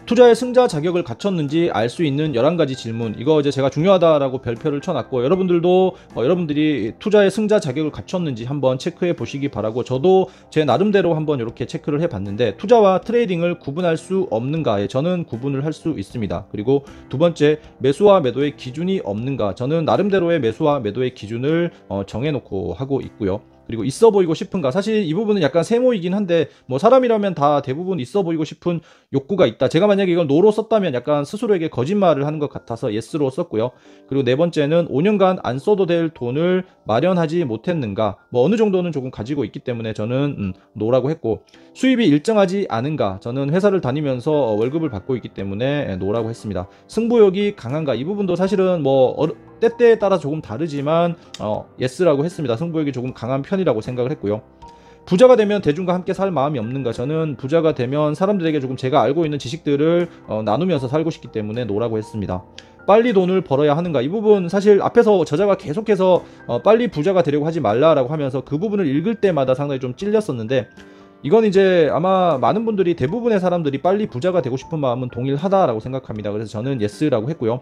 투자의 승자 자격을 갖췄는지 알 수 있는 11가지 질문, 이거 이제 제가 중요하다라고 별표를 쳐놨고, 여러분들도 여러분들이 투자의 승자 자격을 갖췄는지 한번 체크해 보시기 바라고, 저도 제 나름대로 한번 이렇게 체크를 해 봤는데 투자와 트레이딩을 구분할 수 없는가에 저는 구분을 할 수 있습니다. 그리고 두 번째, 매수와 매도의 기준이 없는가, 저는 나름대로의 매수와 매도의 기준을 정해놓고 하고 있고요. 그리고 있어 보이고 싶은가. 사실 이 부분은 약간 세모이긴 한데 뭐 사람이라면 다 대부분 있어 보이고 싶은 욕구가 있다. 제가 만약에 이걸 노로 썼다면 약간 스스로에게 거짓말을 하는 것 같아서 yes로 썼고요. 그리고 네 번째는 5년간 안 써도 될 돈을 마련하지 못했는가. 뭐 어느 정도는 조금 가지고 있기 때문에 저는 no라고 했고, 수입이 일정하지 않은가. 저는 회사를 다니면서 월급을 받고 있기 때문에 no라고 했습니다. 승부욕이 강한가. 이 부분도 사실은 뭐 때때에 따라 조금 다르지만 yes라고 했습니다. 승부욕이 조금 강한 편이라고 생각을 했고요. 부자가 되면 대중과 함께 살 마음이 없는가. 저는 부자가 되면 사람들에게 조금 제가 알고 있는 지식들을 나누면서 살고 싶기 때문에 no라고 했습니다. 빨리 돈을 벌어야 하는가. 이 부분 사실 앞에서 저자가 계속해서 빨리 부자가 되려고 하지 말라라고 하면서 그 부분을 읽을 때마다 상당히 좀 찔렸었는데, 이건 이제 아마 많은 분들이, 대부분의 사람들이 빨리 부자가 되고 싶은 마음은 동일하다라고 생각합니다. 그래서 저는 yes라고 했고요.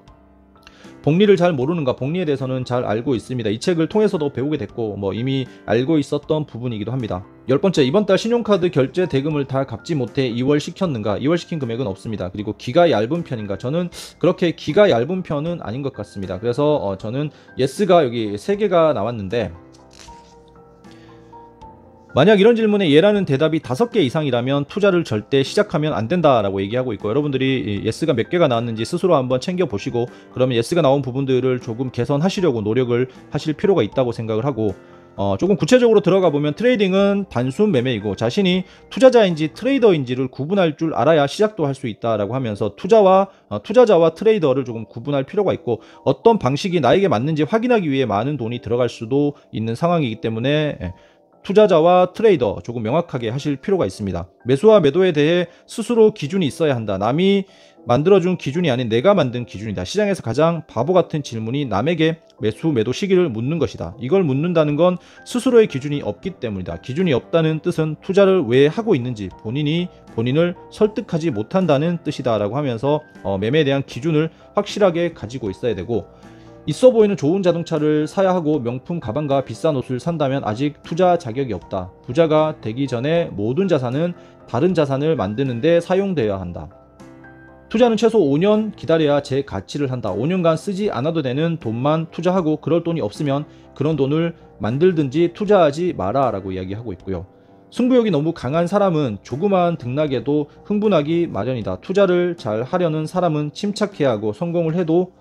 복리를 잘 모르는가. 복리에 대해서는 잘 알고 있습니다. 이 책을 통해서도 배우게 됐고 뭐 이미 알고 있었던 부분이기도 합니다. 10번째, 이번 달 신용카드 결제 대금을 다 갚지 못해 2월 시켰는가. 2월 시킨 금액은 없습니다. 그리고 기가 얇은 편인가. 저는 그렇게 기가 얇은 편은 아닌 것 같습니다. 그래서 저는 yes가 여기 3개가 나왔는데, 만약 이런 질문에 예라는 대답이 5개 이상이라면 투자를 절대 시작하면 안 된다라고 얘기하고 있고, 여러분들이 yes가 몇 개가 나왔는지 스스로 한번 챙겨보시고, 그러면 yes가 나온 부분들을 조금 개선하시려고 노력을 하실 필요가 있다고 생각을 하고, 조금 구체적으로 들어가 보면 트레이딩은 단순 매매이고 자신이 투자자인지 트레이더인지를 구분할 줄 알아야 시작도 할 수 있다라고 하면서 투자자와 트레이더를 조금 구분할 필요가 있고, 어떤 방식이 나에게 맞는지 확인하기 위해 많은 돈이 들어갈 수도 있는 상황이기 때문에 투자자와 트레이더 조금 명확하게 하실 필요가 있습니다. 매수와 매도에 대해 스스로 기준이 있어야 한다. 남이 만들어준 기준이 아닌 내가 만든 기준이다. 시장에서 가장 바보 같은 질문이 남에게 매수 매도 시기를 묻는 것이다. 이걸 묻는다는 건 스스로의 기준이 없기 때문이다. 기준이 없다는 뜻은 투자를 왜 하고 있는지 본인을 설득하지 못한다는 뜻이다 라고 하면서 매매에 대한 기준을 확실하게 가지고 있어야 되고, 있어 보이는 좋은 자동차를 사야 하고 명품 가방과 비싼 옷을 산다면 아직 투자 자격이 없다. 부자가 되기 전에 모든 자산은 다른 자산을 만드는 데 사용되어야 한다. 투자는 최소 5년 기다려야 제 가치를 한다. 5년간 쓰지 않아도 되는 돈만 투자하고 그럴 돈이 없으면 그런 돈을 만들든지 투자하지 마라 라고 이야기하고 있고요. 승부욕이 너무 강한 사람은 조그마한 등락에도 흥분하기 마련이다. 투자를 잘 하려는 사람은 침착해야 하고 성공을 해도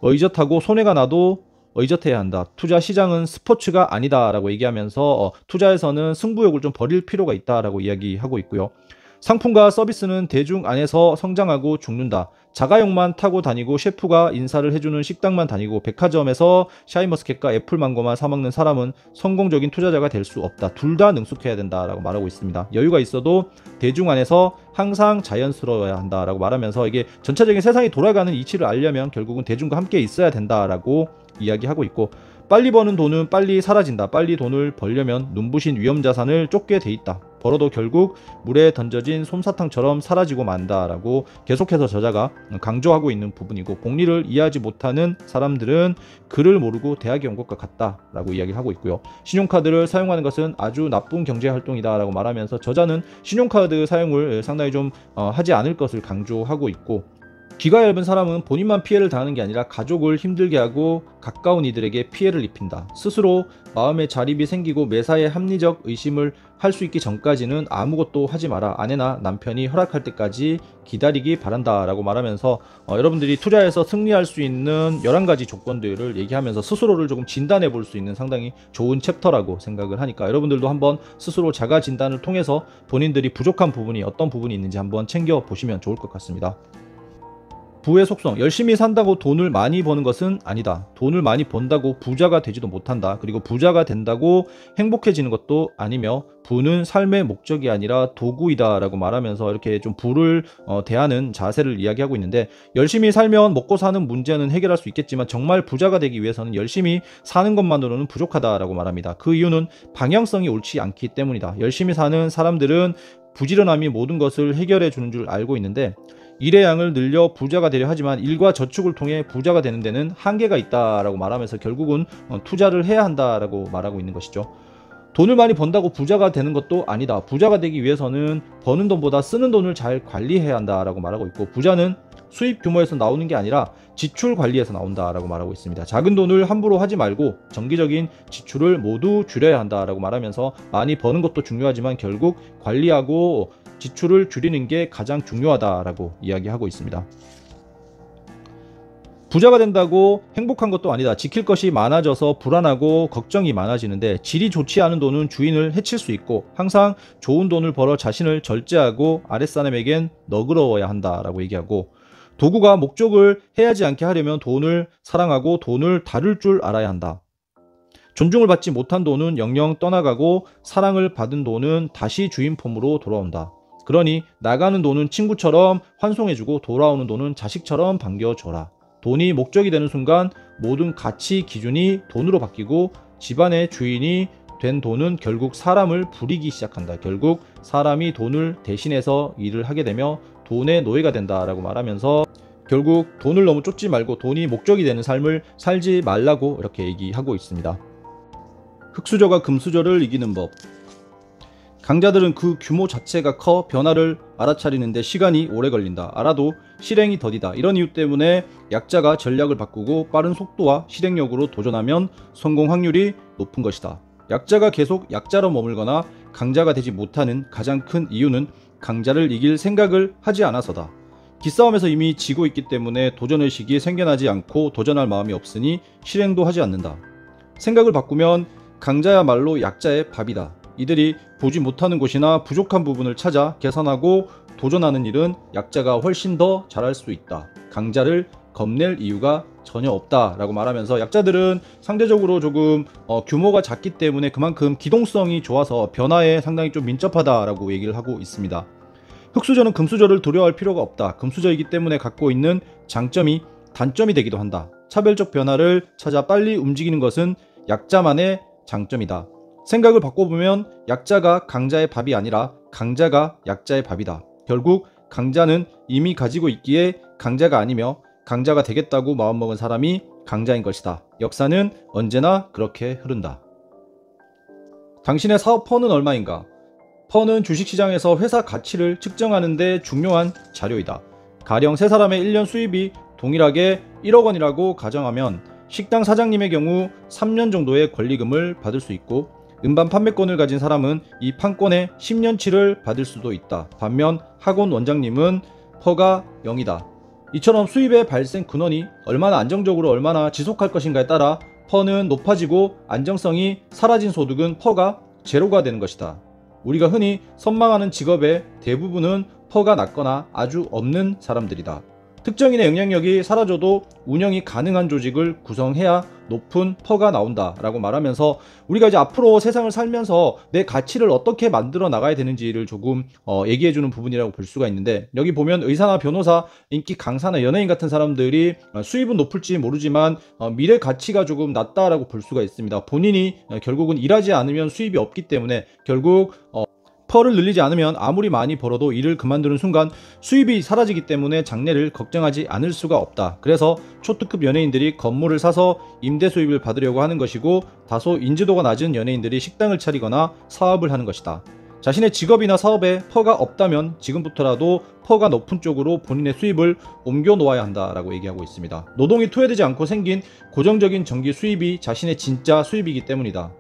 의젓하고 손해가 나도 의젓해야 한다. 투자 시장은 스포츠가 아니다 라고 얘기하면서 투자에서는 승부욕을 좀 버릴 필요가 있다 라고 이야기하고 있고요. 상품과 서비스는 대중 안에서 성장하고 죽는다. 자가용만 타고 다니고 셰프가 인사를 해주는 식당만 다니고 백화점에서 샤인머스켓과 애플망고만 사먹는 사람은 성공적인 투자자가 될 수 없다. 둘 다 능숙해야 된다라고 말하고 있습니다. 여유가 있어도 대중 안에서 항상 자연스러워야 한다라고 말하면서, 이게 전체적인 세상이 돌아가는 이치를 알려면 결국은 대중과 함께 있어야 된다라고 이야기하고 있고, 빨리 버는 돈은 빨리 사라진다. 빨리 돈을 벌려면 눈부신 위험자산을 쫓게 돼 있다. 벌어도 결국 물에 던져진 솜사탕처럼 사라지고 만다라고 계속해서 저자가 강조하고 있는 부분이고, 복리를 이해하지 못하는 사람들은 글을 모르고 대학에 온 것과 같다라고 이야기를 하고 있고요. 신용카드를 사용하는 것은 아주 나쁜 경제활동이다라고 말하면서 저자는 신용카드 사용을 상당히 좀 하지 않을 것을 강조하고 있고, 기가 얇은 사람은 본인만 피해를 당하는 게 아니라 가족을 힘들게 하고 가까운 이들에게 피해를 입힌다. 스스로 마음에 자립이 생기고 매사에 합리적 의심을 할 수 있기 전까지는 아무것도 하지 마라. 아내나 남편이 허락할 때까지 기다리기 바란다 라고 말하면서 여러분들이 투자에서 승리할 수 있는 11가지 조건들을 얘기하면서 스스로를 조금 진단해 볼 수 있는 상당히 좋은 챕터라고 생각을 하니까, 여러분들도 한번 스스로 자가 진단을 통해서 본인들이 부족한 부분이 어떤 부분이 있는지 한번 챙겨 보시면 좋을 것 같습니다. 부의 속성, 열심히 산다고 돈을 많이 버는 것은 아니다. 돈을 많이 번다고 부자가 되지도 못한다. 그리고 부자가 된다고 행복해지는 것도 아니며, 부는 삶의 목적이 아니라 도구이다 라고 말하면서 이렇게 좀 부를 대하는 자세를 이야기하고 있는데, 열심히 살면 먹고 사는 문제는 해결할 수 있겠지만 정말 부자가 되기 위해서는 열심히 사는 것만으로는 부족하다라고 말합니다. 그 이유는 방향성이 옳지 않기 때문이다. 열심히 사는 사람들은 부지런함이 모든 것을 해결해 주는 줄 알고 있는데, 일의 양을 늘려 부자가 되려 하지만 일과 저축을 통해 부자가 되는 데는 한계가 있다라고 말하면서 결국은 투자를 해야 한다라고 말하고 있는 것이죠. 돈을 많이 번다고 부자가 되는 것도 아니다. 부자가 되기 위해서는 버는 돈보다 쓰는 돈을 잘 관리해야 한다라고 말하고 있고, 부자는 수입 규모에서 나오는 게 아니라 지출 관리에서 나온다라고 말하고 있습니다. 작은 돈을 함부로 하지 말고 정기적인 지출을 모두 줄여야 한다라고 말하면서 많이 버는 것도 중요하지만 결국 관리하고 지출을 줄이는 게 가장 중요하다라고 이야기하고 있습니다. 부자가 된다고 행복한 것도 아니다. 지킬 것이 많아져서 불안하고 걱정이 많아지는데 질이 좋지 않은 돈은 주인을 해칠 수 있고 항상 좋은 돈을 벌어 자신을 절제하고 아랫사람에겐 너그러워야 한다라고 얘기하고 도구가 목적을 해하지 않게 하려면 돈을 사랑하고 돈을 다룰 줄 알아야 한다. 존중을 받지 못한 돈은 영영 떠나가고 사랑을 받은 돈은 다시 주인 폼으로 돌아온다. 그러니 나가는 돈은 친구처럼 환송해주고 돌아오는 돈은 자식처럼 반겨줘라. 돈이 목적이 되는 순간 모든 가치 기준이 돈으로 바뀌고 집안의 주인이 된 돈은 결국 사람을 부리기 시작한다. 결국 사람이 돈을 대신해서 일을 하게 되며 돈의 노예가 된다라고 말하면서 결국 돈을 너무 쫓지 말고 돈이 목적이 되는 삶을 살지 말라고 이렇게 얘기하고 있습니다. 흙수저가 금수저를 이기는 법. 강자들은 그 규모 자체가 커 변화를 알아차리는데 시간이 오래 걸린다. 알아도 실행이 더디다. 이런 이유 때문에 약자가 전략을 바꾸고 빠른 속도와 실행력으로 도전하면 성공 확률이 높은 것이다. 약자가 계속 약자로 머물거나 강자가 되지 못하는 가장 큰 이유는 강자를 이길 생각을 하지 않아서다. 기싸움에서 이미 지고 있기 때문에 도전의식이 생겨나지 않고 도전할 마음이 없으니 실행도 하지 않는다. 생각을 바꾸면 강자야말로 약자의 밥이다. 이들이 보지 못하는 곳이나 부족한 부분을 찾아 개선하고 도전하는 일은 약자가 훨씬 더 잘할 수 있다. 강자를 겁낼 이유가 전혀 없다 라고 말하면서 약자들은 상대적으로 조금 규모가 작기 때문에 그만큼 기동성이 좋아서 변화에 상당히 좀 민첩하다라고 얘기를 하고 있습니다. 흙수저는 금수저를 두려워할 필요가 없다. 금수저이기 때문에 갖고 있는 장점이 단점이 되기도 한다. 차별적 변화를 찾아 빨리 움직이는 것은 약자만의 장점이다. 생각을 바꿔보면 약자가 강자의 밥이 아니라 강자가 약자의 밥이다. 결국 강자는 이미 가지고 있기에 강자가 아니며 강자가 되겠다고 마음먹은 사람이 강자인 것이다. 역사는 언제나 그렇게 흐른다. 당신의 사업 펀은 얼마인가? 펀은 주식시장에서 회사 가치를 측정하는 데 중요한 자료이다. 가령 세 사람의 1년 수입이 동일하게 1억 원이라고 가정하면 식당 사장님의 경우 3년 정도의 권리금을 받을 수 있고 음반 판매권을 가진 사람은 이 판권의 10년치를 받을 수도 있다. 반면 학원 원장님은 퍼가 0이다. 이처럼 수입의 발생 근원이 얼마나 안정적으로 얼마나 지속할 것인가에 따라 퍼는 높아지고 안정성이 사라진 소득은 퍼가 제로가 되는 것이다. 우리가 흔히 선망하는 직업의 대부분은 퍼가 낮거나 아주 없는 사람들이다. 특정인의 영향력이 사라져도 운영이 가능한 조직을 구성해야 높은 퍼가 나온다 라고 말하면서 우리가 이제 앞으로 세상을 살면서 내 가치를 어떻게 만들어 나가야 되는지를 조금 얘기해주는 부분이라고 볼 수가 있는데, 여기 보면 의사나 변호사, 인기 강사나 연예인 같은 사람들이 수입은 높을지 모르지만 미래 가치가 조금 낮다라고 볼 수가 있습니다. 본인이 결국은 일하지 않으면 수입이 없기 때문에 결국 퍼를 늘리지 않으면 아무리 많이 벌어도 일을 그만두는 순간 수입이 사라지기 때문에 장래를 걱정하지 않을 수가 없다. 그래서 초특급 연예인들이 건물을 사서 임대 수입을 받으려고 하는 것이고 다소 인지도가 낮은 연예인들이 식당을 차리거나 사업을 하는 것이다. 자신의 직업이나 사업에 퍼가 없다면 지금부터라도 퍼가 높은 쪽으로 본인의 수입을 옮겨 놓아야 한다라고 얘기하고 있습니다. 노동이 투여되지 않고 생긴 고정적인 정기 수입이 자신의 진짜 수입이기 때문이다.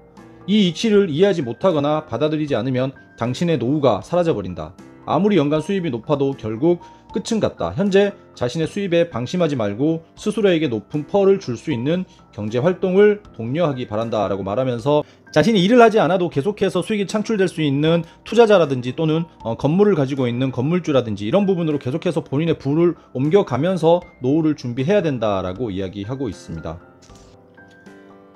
이 이치를 이해하지 못하거나 받아들이지 않으면 당신의 노후가 사라져버린다. 아무리 연간 수입이 높아도 결국 끝은 같다. 현재 자신의 수입에 방심하지 말고 스스로에게 높은 퍼를 줄 수 있는 경제활동을 독려하기 바란다 라고 말하면서 자신이 일을 하지 않아도 계속해서 수익이 창출될 수 있는 투자자라든지 또는 건물을 가지고 있는 건물주라든지 이런 부분으로 계속해서 본인의 부를 옮겨가면서 노후를 준비해야 된다라고 이야기하고 있습니다.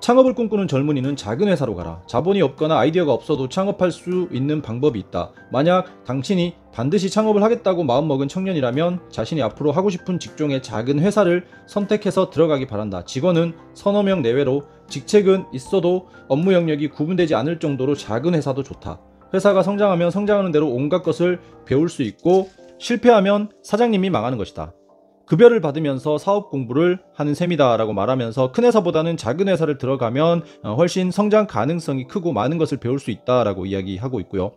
창업을 꿈꾸는 젊은이는 작은 회사로 가라. 자본이 없거나 아이디어가 없어도 창업할 수 있는 방법이 있다. 만약 당신이 반드시 창업을 하겠다고 마음먹은 청년이라면 자신이 앞으로 하고 싶은 직종의 작은 회사를 선택해서 들어가기 바란다. 직원은 서너 명 내외로 직책은 있어도 업무 영역이 구분되지 않을 정도로 작은 회사도 좋다. 회사가 성장하면 성장하는 대로 온갖 것을 배울 수 있고 실패하면 사장님이 망하는 것이다. 급여를 받으면서 사업 공부를 하는 셈이다 라고 말하면서 큰 회사보다는 작은 회사를 들어가면 훨씬 성장 가능성이 크고 많은 것을 배울 수 있다 라고 이야기하고 있고요.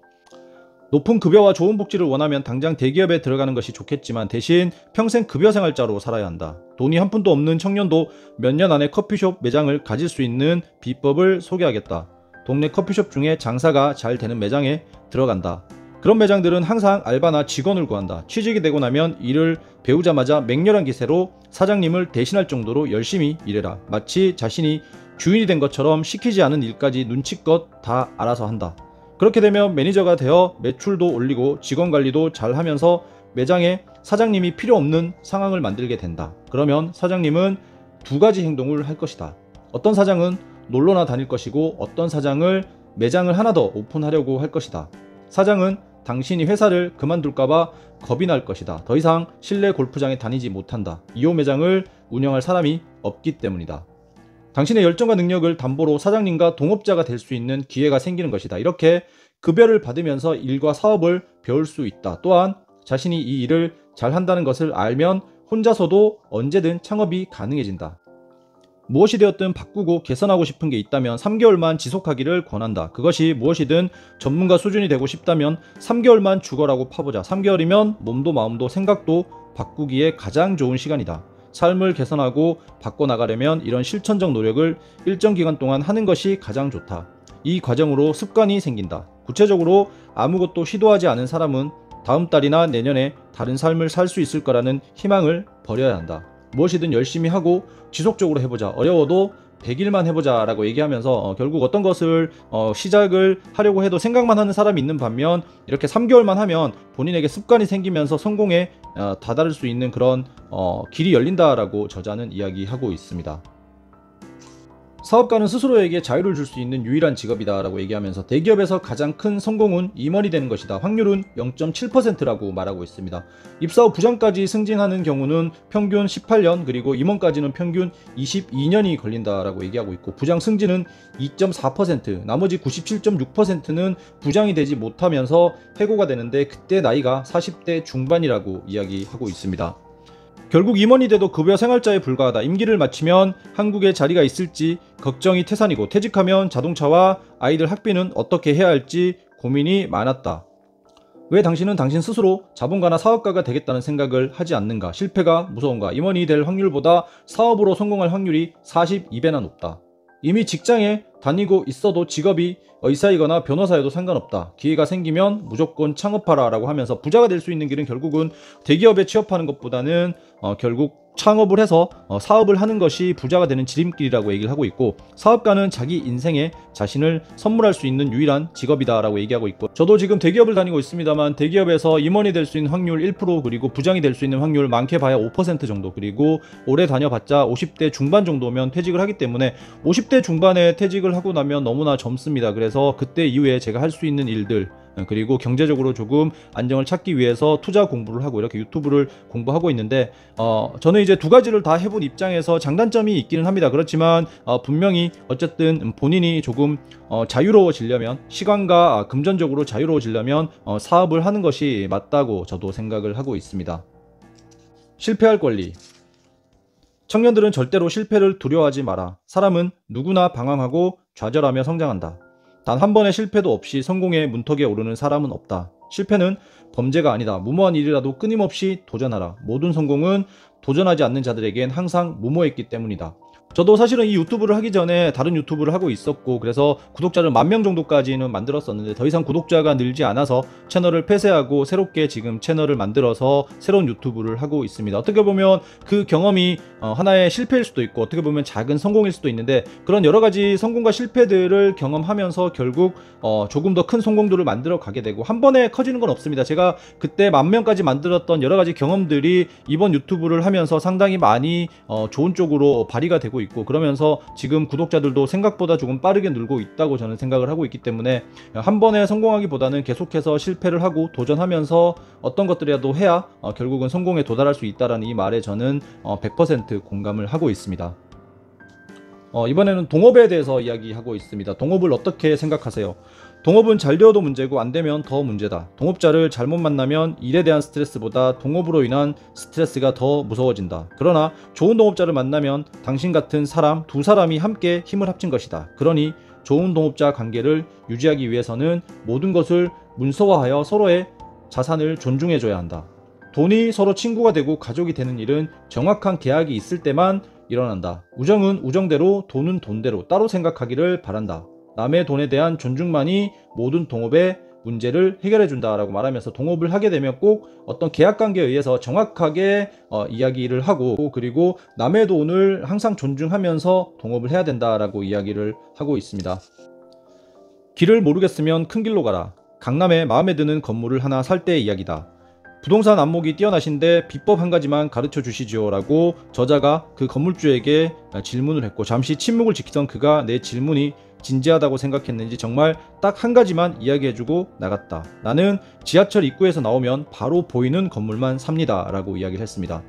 높은 급여와 좋은 복지를 원하면 당장 대기업에 들어가는 것이 좋겠지만 대신 평생 급여 생활자로 살아야 한다. 돈이 한 푼도 없는 청년도 몇 년 안에 커피숍 매장을 가질 수 있는 비법을 소개하겠다. 동네 커피숍 중에 장사가 잘 되는 매장에 들어간다. 그런 매장들은 항상 알바나 직원을 구한다. 취직이 되고 나면 일을 배우자마자 맹렬한 기세로 사장님을 대신할 정도로 열심히 일해라. 마치 자신이 주인이 된 것처럼 시키지 않은 일까지 눈치껏 다 알아서 한다. 그렇게 되면 매니저가 되어 매출도 올리고 직원 관리도 잘 하면서 매장에 사장님이 필요 없는 상황을 만들게 된다. 그러면 사장님은 두 가지 행동을 할 것이다. 어떤 사장은 놀러나 다닐 것이고 어떤 사장을 매장을 하나 더 오픈하려고 할 것이다. 사장은 당신이 회사를 그만둘까봐 겁이 날 것이다. 더 이상 실내 골프장에 다니지 못한다. 2호 매장을 운영할 사람이 없기 때문이다. 당신의 열정과 능력을 담보로 사장님과 동업자가 될 수 있는 기회가 생기는 것이다. 이렇게 급여를 받으면서 일과 사업을 배울 수 있다. 또한 자신이 이 일을 잘 한다는 것을 알면 혼자서도 언제든 창업이 가능해진다. 무엇이 되었든 바꾸고 개선하고 싶은 게 있다면 3개월만 지속하기를 권한다. 그것이 무엇이든 전문가 수준이 되고 싶다면 3개월만 죽어라고 파보자. 3개월이면 몸도 마음도 생각도 바꾸기에 가장 좋은 시간이다. 삶을 개선하고 바꿔나가려면 이런 실천적 노력을 일정 기간 동안 하는 것이 가장 좋다. 이 과정으로 습관이 생긴다. 구체적으로 아무것도 시도하지 않은 사람은 다음 달이나 내년에 다른 삶을 살 수 있을 거라는 희망을 버려야 한다. 무엇이든 열심히 하고 지속적으로 해보자. 어려워도 100일만 해보자 라고 얘기하면서 결국 어떤 것을 시작을 하려고 해도 생각만 하는 사람이 있는 반면 이렇게 3개월만 하면 본인에게 습관이 생기면서 성공에 다다를 수 있는 그런 길이 열린다라고 저자는 이야기하고 있습니다. 사업가는 스스로에게 자유를 줄 수 있는 유일한 직업이다 라고 얘기하면서 대기업에서 가장 큰 성공은 임원이 되는 것이다. 확률은 0.7%라고 말하고 있습니다. 입사 후 부장까지 승진하는 경우는 평균 18년 그리고 임원까지는 평균 22년이 걸린다라고 얘기하고 있고 부장 승진은 2.4%, 나머지 97.6%는 부장이 되지 못하면서 해고가 되는데 그때 나이가 40대 중반이라고 이야기하고 있습니다. 결국 임원이 돼도 급여 생활자에 불과하다. 임기를 마치면 한국에 자리가 있을지 걱정이 태산이고 퇴직하면 자동차와 아이들 학비는 어떻게 해야 할지 고민이 많았다. 왜 당신은 당신 스스로 자본가나 사업가가 되겠다는 생각을 하지 않는가? 실패가 무서운가? 임원이 될 확률보다 사업으로 성공할 확률이 42배나 높다. 이미 직장에 다니고 있어도 직업이 의사이거나 변호사여도 상관없다. 기회가 생기면 무조건 창업하라 라고 하면서 부자가 될 수 있는 길은 결국은 대기업에 취업하는 것보다는 결국 창업을 해서 사업을 하는 것이 부자가 되는 지름길이라고 얘기를 하고 있고 사업가는 자기 인생에 자신을 선물할 수 있는 유일한 직업이다 라고 얘기하고 있고 저도 지금 대기업을 다니고 있습니다만 대기업에서 임원이 될 수 있는 확률 1% 그리고 부장이 될 수 있는 확률 많게 봐야 5% 정도 그리고 오래 다녀봤자 50대 중반 정도면 퇴직을 하기 때문에 50대 중반에 퇴직을 하고 나면 너무나 젊습니다. 그래서 그때 이후에 제가 할 수 있는 일들 그리고 경제적으로 조금 안정을 찾기 위해서 투자 공부를 하고 이렇게 유튜브를 공부하고 있는데 저는 이제 두 가지를 다 해본 입장에서 장단점이 있기는 합니다. 그렇지만 분명히 어쨌든 본인이 조금 자유로워지려면 시간과 금전적으로 자유로워지려면 사업을 하는 것이 맞다고 저도 생각을 하고 있습니다. 실패할 권리. 청년들은 절대로 실패를 두려워하지 마라. 사람은 누구나 방황하고 좌절하며 성장한다. 단 한 번의 실패도 없이 성공의 문턱에 오르는 사람은 없다. 실패는 범죄가 아니다. 무모한 일이라도 끊임없이 도전하라. 모든 성공은 도전하지 않는 자들에겐 항상 무모했기 때문이다. 저도 사실은 이 유튜브를 하기 전에 다른 유튜브를 하고 있었고 그래서 구독자를 10,000명 정도까지는 만들었었는데 더 이상 구독자가 늘지 않아서 채널을 폐쇄하고 새롭게 지금 채널을 만들어서 새로운 유튜브를 하고 있습니다. 어떻게 보면 그 경험이 하나의 실패일 수도 있고 어떻게 보면 작은 성공일 수도 있는데 그런 여러가지 성공과 실패들을 경험하면서 결국 조금 더 큰 성공들을 만들어 가게 되고 한 번에 커지는 건 없습니다. 제가 그때 10,000명까지 만들었던 여러가지 경험들이 이번 유튜브를 하면서 상당히 많이 좋은 쪽으로 발휘가 되고 있고 그러면서 지금 구독자들도 생각보다 조금 빠르게 늘고 있다고 저는 생각을 하고 있기 때문에 한 번에 성공하기보다는 계속해서 실패를 하고 도전하면서 어떤 것들이라도 해야 결국은 성공에 도달할 수 있다라는 이 말에 저는 100% 공감을 하고 있습니다. 이번에는 동업에 대해서 이야기하고 있습니다. 동업을 어떻게 생각하세요? 동업은 잘 되어도 문제고 안 되면 더 문제다. 동업자를 잘못 만나면 일에 대한 스트레스보다 동업으로 인한 스트레스가 더 무서워진다. 그러나 좋은 동업자를 만나면 당신 같은 사람 두 사람이 함께 힘을 합친 것이다. 그러니 좋은 동업자 관계를 유지하기 위해서는 모든 것을 문서화하여 서로의 자산을 존중해줘야 한다. 돈이 서로 친구가 되고 가족이 되는 일은 정확한 계약이 있을 때만 일어난다. 우정은 우정대로, 돈은 돈대로 따로 생각하기를 바란다. 남의 돈에 대한 존중만이 모든 동업의 문제를 해결해준다 라고 말하면서 동업을 하게 되면 꼭 어떤 계약관계에 의해서 정확하게 이야기를 하고, 그리고 남의 돈을 항상 존중하면서 동업을 해야 된다라고 이야기를 하고 있습니다. 길을 모르겠으면 큰 길로 가라. 강남에 마음에 드는 건물을 하나 살 때의 이야기다. 부동산 안목이 뛰어나신데 비법 한 가지만 가르쳐 주시지요 라고 저자가 그 건물주에게 질문을 했고, 잠시 침묵을 지키던 그가 내 질문이 진지하다고 생각했는지 정말 딱 한 가지만 이야기해주고 나갔다. 나는 지하철 입구에서 나오면 바로 보이는 건물만 삽니다 라고 이야기를 했습니다.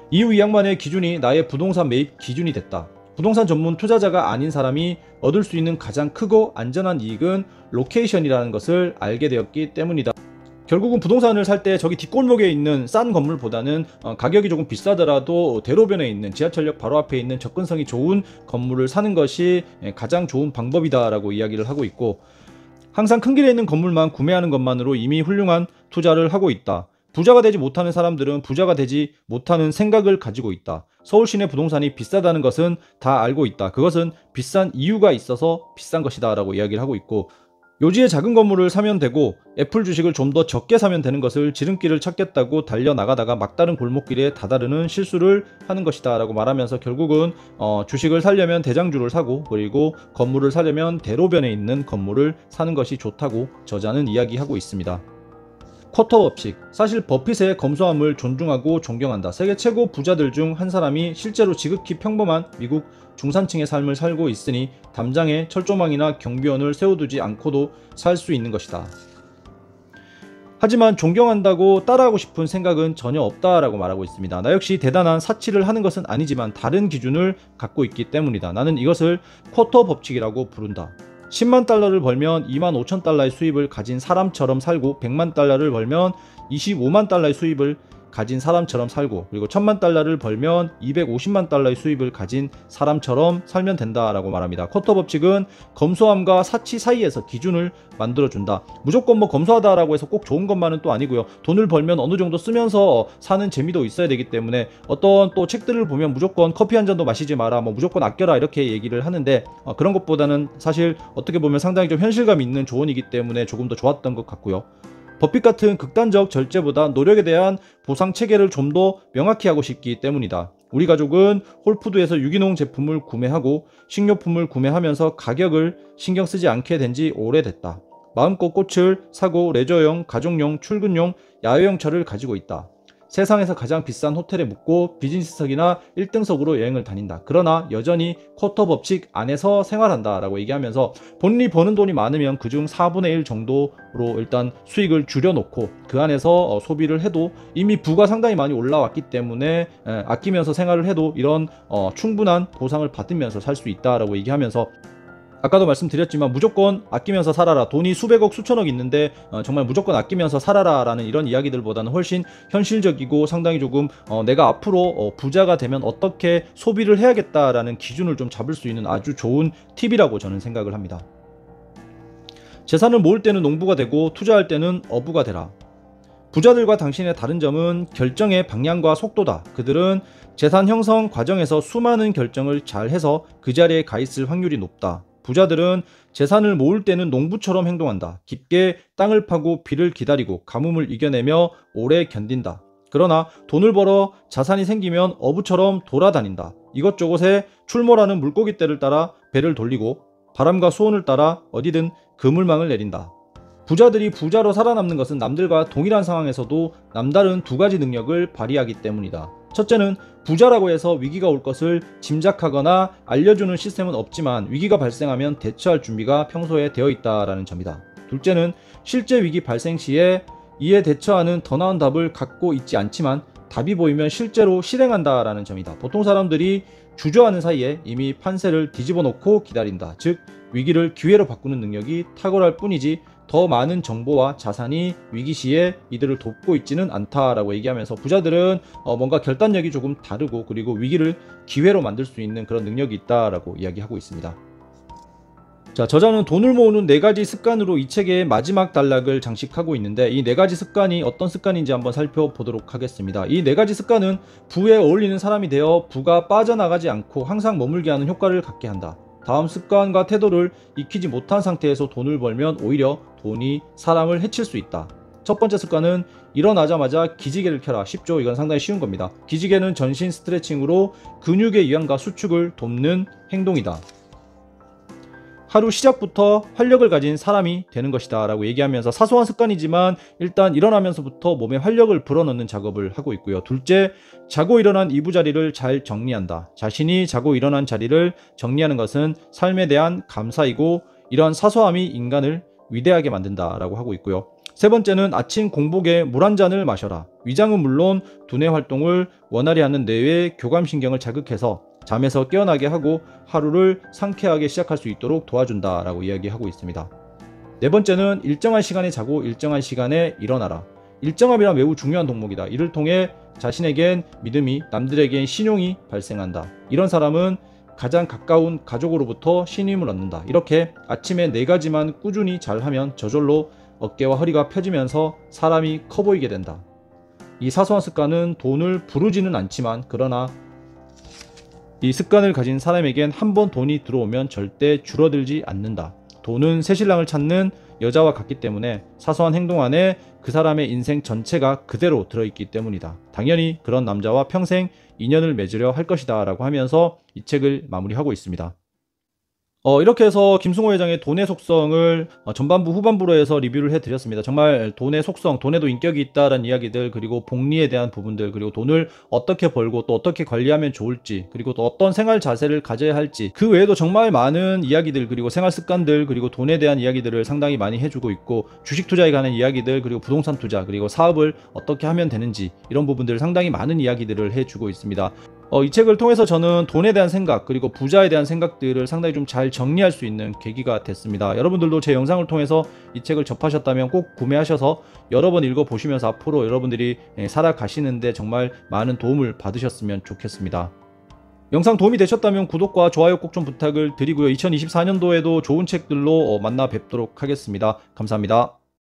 이후 이 양반의 기준이 나의 부동산 매입 기준이 됐다. 부동산 전문 투자자가 아닌 사람이 얻을 수 있는 가장 크고 안전한 이익은 로케이션이라는 것을 알게 되었기 때문이다. 결국은 부동산을 살 때 저기 뒷골목에 있는 싼 건물보다는 가격이 조금 비싸더라도 대로변에 있는, 지하철역 바로 앞에 있는 접근성이 좋은 건물을 사는 것이 가장 좋은 방법이다라고 이야기를 하고 있고, 항상 큰 길에 있는 건물만 구매하는 것만으로 이미 훌륭한 투자를 하고 있다. 부자가 되지 못하는 사람들은 부자가 되지 못하는 생각을 가지고 있다. 서울 시내 부동산이 비싸다는 것은 다 알고 있다. 그것은 비싼 이유가 있어서 비싼 것이다 라고 이야기를 하고 있고, 요지에 작은 건물을 사면 되고 애플 주식을 좀 더 적게 사면 되는 것을 지름길을 찾겠다고 달려나가다가 막다른 골목길에 다다르는 실수를 하는 것이다 라고 말하면서, 결국은 주식을 사려면 대장주를 사고, 그리고 건물을 사려면 대로변에 있는 건물을 사는 것이 좋다고 저자는 이야기하고 있습니다. 쿼터 법칙. 사실 버핏의 검소함을 존중하고 존경한다. 세계 최고 부자들 중 한 사람이 실제로 지극히 평범한 미국 중산층의 삶을 살고 있으니 담장에 철조망이나 경비원을 세워두지 않고도 살 수 있는 것이다. 하지만 존경한다고 따라하고 싶은 생각은 전혀 없다라고 말하고 있습니다. 나 역시 대단한 사치를 하는 것은 아니지만 다른 기준을 갖고 있기 때문이다. 나는 이것을 쿼터 법칙이라고 부른다. 10만 달러를 벌면 2만 5천 달러의 수입을 가진 사람처럼 살고, 100만 달러를 벌면 25만 달러의 수입을 가진 사람처럼 살고, 그리고 1000만 달러를 벌면 250만 달러의 수입을 가진 사람처럼 살면 된다라고 말합니다. 쿼터 법칙은 검소함과 사치 사이에서 기준을 만들어준다. 무조건 검소하다라고 해서 꼭 좋은 것만은 또 아니고요. 돈을 벌면 어느 정도 쓰면서 사는 재미도 있어야 되기 때문에, 어떤 또 책들을 보면 무조건 커피 한 잔도 마시지 마라, 무조건 아껴라 이렇게 얘기를 하는데, 그런 것보다는 사실 어떻게 보면 상당히 좀 현실감 있는 조언이기 때문에 조금 더 좋았던 것 같고요. 버핏 같은 극단적 절제보다 노력에 대한 보상 체계를 좀 더 명확히 하고 싶기 때문이다. 우리 가족은 홀푸드에서 유기농 제품을 구매하고 식료품을 구매하면서 가격을 신경 쓰지 않게 된 지 오래됐다. 마음껏 꽃을 사고 레저용, 가족용, 출근용, 야외용 차를 가지고 있다. 세상에서 가장 비싼 호텔에 묵고 비즈니스석이나 1등석으로 여행을 다닌다. 그러나 여전히 쿼터 법칙 안에서 생활한다 라고 얘기하면서, 본인이 버는 돈이 많으면 그중 4분의 1 정도로 일단 수익을 줄여놓고 그 안에서 소비를 해도 이미 부가 상당히 많이 올라왔기 때문에 아끼면서 생활을 해도 이런 충분한 보상을 받으면서 살 수 있다라고 얘기하면서, 아까도 말씀드렸지만 무조건 아끼면서 살아라, 돈이 수백억 수천억 있는데 정말 무조건 아끼면서 살아라 라는 이런 이야기들보다는 훨씬 현실적이고 상당히 조금 내가 앞으로 부자가 되면 어떻게 소비를 해야겠다라는 기준을 좀 잡을 수 있는 아주 좋은 팁이라고 저는 생각을 합니다. 재산을 모을 때는 농부가 되고 투자할 때는 어부가 되라. 부자들과 당신의 다른 점은 결정의 방향과 속도다. 그들은 재산 형성 과정에서 수많은 결정을 잘 해서 그 자리에 가 있을 확률이 높다. 부자들은 재산을 모을 때는 농부처럼 행동한다. 깊게 땅을 파고 비를 기다리고 가뭄을 이겨내며 오래 견딘다. 그러나 돈을 벌어 자산이 생기면 어부처럼 돌아다닌다. 이것저것에 출몰하는 물고기떼를 따라 배를 돌리고 바람과 수온을 따라 어디든 그물망을 내린다. 부자들이 부자로 살아남는 것은 남들과 동일한 상황에서도 남다른 두 가지 능력을 발휘하기 때문이다. 첫째는 부자라고 해서 위기가 올 것을 짐작하거나 알려주는 시스템은 없지만 위기가 발생하면 대처할 준비가 평소에 되어 있다라는 점이다. 둘째는 실제 위기 발생 시에 이에 대처하는 더 나은 답을 갖고 있지 않지만 답이 보이면 실제로 실행한다라는 점이다. 보통 사람들이 주저하는 사이에 이미 판세를 뒤집어 놓고 기다린다. 즉 위기를 기회로 바꾸는 능력이 탁월할 뿐이지 더 많은 정보와 자산이 위기 시에 이들을 돕고 있지는 않다라고 얘기하면서, 부자들은 뭔가 결단력이 조금 다르고 그리고 위기를 기회로 만들 수 있는 그런 능력이 있다라고 이야기하고 있습니다. 자, 저자는 돈을 모으는 4가지 습관으로 이 책의 마지막 단락을 장식하고 있는데, 이 4가지 습관이 어떤 습관인지 한번 살펴보도록 하겠습니다. 이 4가지 습관은 부에 어울리는 사람이 되어 부가 빠져나가지 않고 항상 머물게 하는 효과를 갖게 한다. 다음 습관과 태도를 익히지 못한 상태에서 돈을 벌면 오히려 돈이 사람을 해칠 수 있다. 첫 번째 습관은 일어나자마자 기지개를 켜라. 쉽죠? 이건 상당히 쉬운 겁니다. 기지개는 전신 스트레칭으로 근육의 이완과 수축을 돕는 행동이다. 하루 시작부터 활력을 가진 사람이 되는 것이다 라고 얘기하면서, 사소한 습관이지만 일단 일어나면서부터 몸에 활력을 불어넣는 작업을 하고 있고요. 둘째, 자고 일어난 이부자리를 잘 정리한다. 자신이 자고 일어난 자리를 정리하는 것은 삶에 대한 감사이고 이러한 사소함이 인간을 위대하게 만든다 라고 하고 있고요. 세 번째는 아침 공복에 물 한 잔을 마셔라. 위장은 물론 두뇌 활동을 원활히 하는 뇌의 교감신경을 자극해서 잠에서 깨어나게 하고 하루를 상쾌하게 시작할 수 있도록 도와준다 라고 이야기하고 있습니다. 네 번째는 일정한 시간에 자고 일정한 시간에 일어나라. 일정함이란 매우 중요한 덕목이다. 이를 통해 자신에겐 믿음이, 남들에겐 신용이 발생한다. 이런 사람은 가장 가까운 가족으로부터 신임을 얻는다. 이렇게 아침에 4가지만 꾸준히 잘하면 저절로 어깨와 허리가 펴지면서 사람이 커 보이게 된다. 이 사소한 습관은 돈을 부르지는 않지만, 그러나 이 습관을 가진 사람에겐 한번 돈이 들어오면 절대 줄어들지 않는다. 돈은 새신랑을 찾는 여자와 같기 때문에 사소한 행동 안에 그 사람의 인생 전체가 그대로 들어있기 때문이다. 당연히 그런 남자와 평생 인연을 맺으려 할 것이다 라고 하면서 이 책을 마무리하고 있습니다. 이렇게 해서 김승호 회장의 돈의 속성을 전반부 후반부로 해서 리뷰를 해드렸습니다. 정말 돈의 속성, 돈에도 인격이 있다라는 이야기들, 그리고 복리에 대한 부분들, 그리고 돈을 어떻게 벌고 또 어떻게 관리하면 좋을지, 그리고 또 어떤 생활 자세를 가져야 할지, 그 외에도 정말 많은 이야기들, 그리고 생활 습관들, 그리고 돈에 대한 이야기들을 상당히 많이 해주고 있고, 주식 투자에 관한 이야기들, 그리고 부동산 투자, 그리고 사업을 어떻게 하면 되는지, 이런 부분들 상당히 많은 이야기들을 해주고 있습니다. 이 책을 통해서 저는 돈에 대한 생각, 그리고 부자에 대한 생각들을 상당히 좀 잘 정리할 수 있는 계기가 됐습니다. 여러분들도 제 영상을 통해서 이 책을 접하셨다면 꼭 구매하셔서 여러 번 읽어보시면서 앞으로 여러분들이 살아가시는데 정말 많은 도움을 받으셨으면 좋겠습니다. 영상 도움이 되셨다면 구독과 좋아요 꼭 좀 부탁을 드리고요. 2024년도에도 좋은 책들로 만나 뵙도록 하겠습니다. 감사합니다.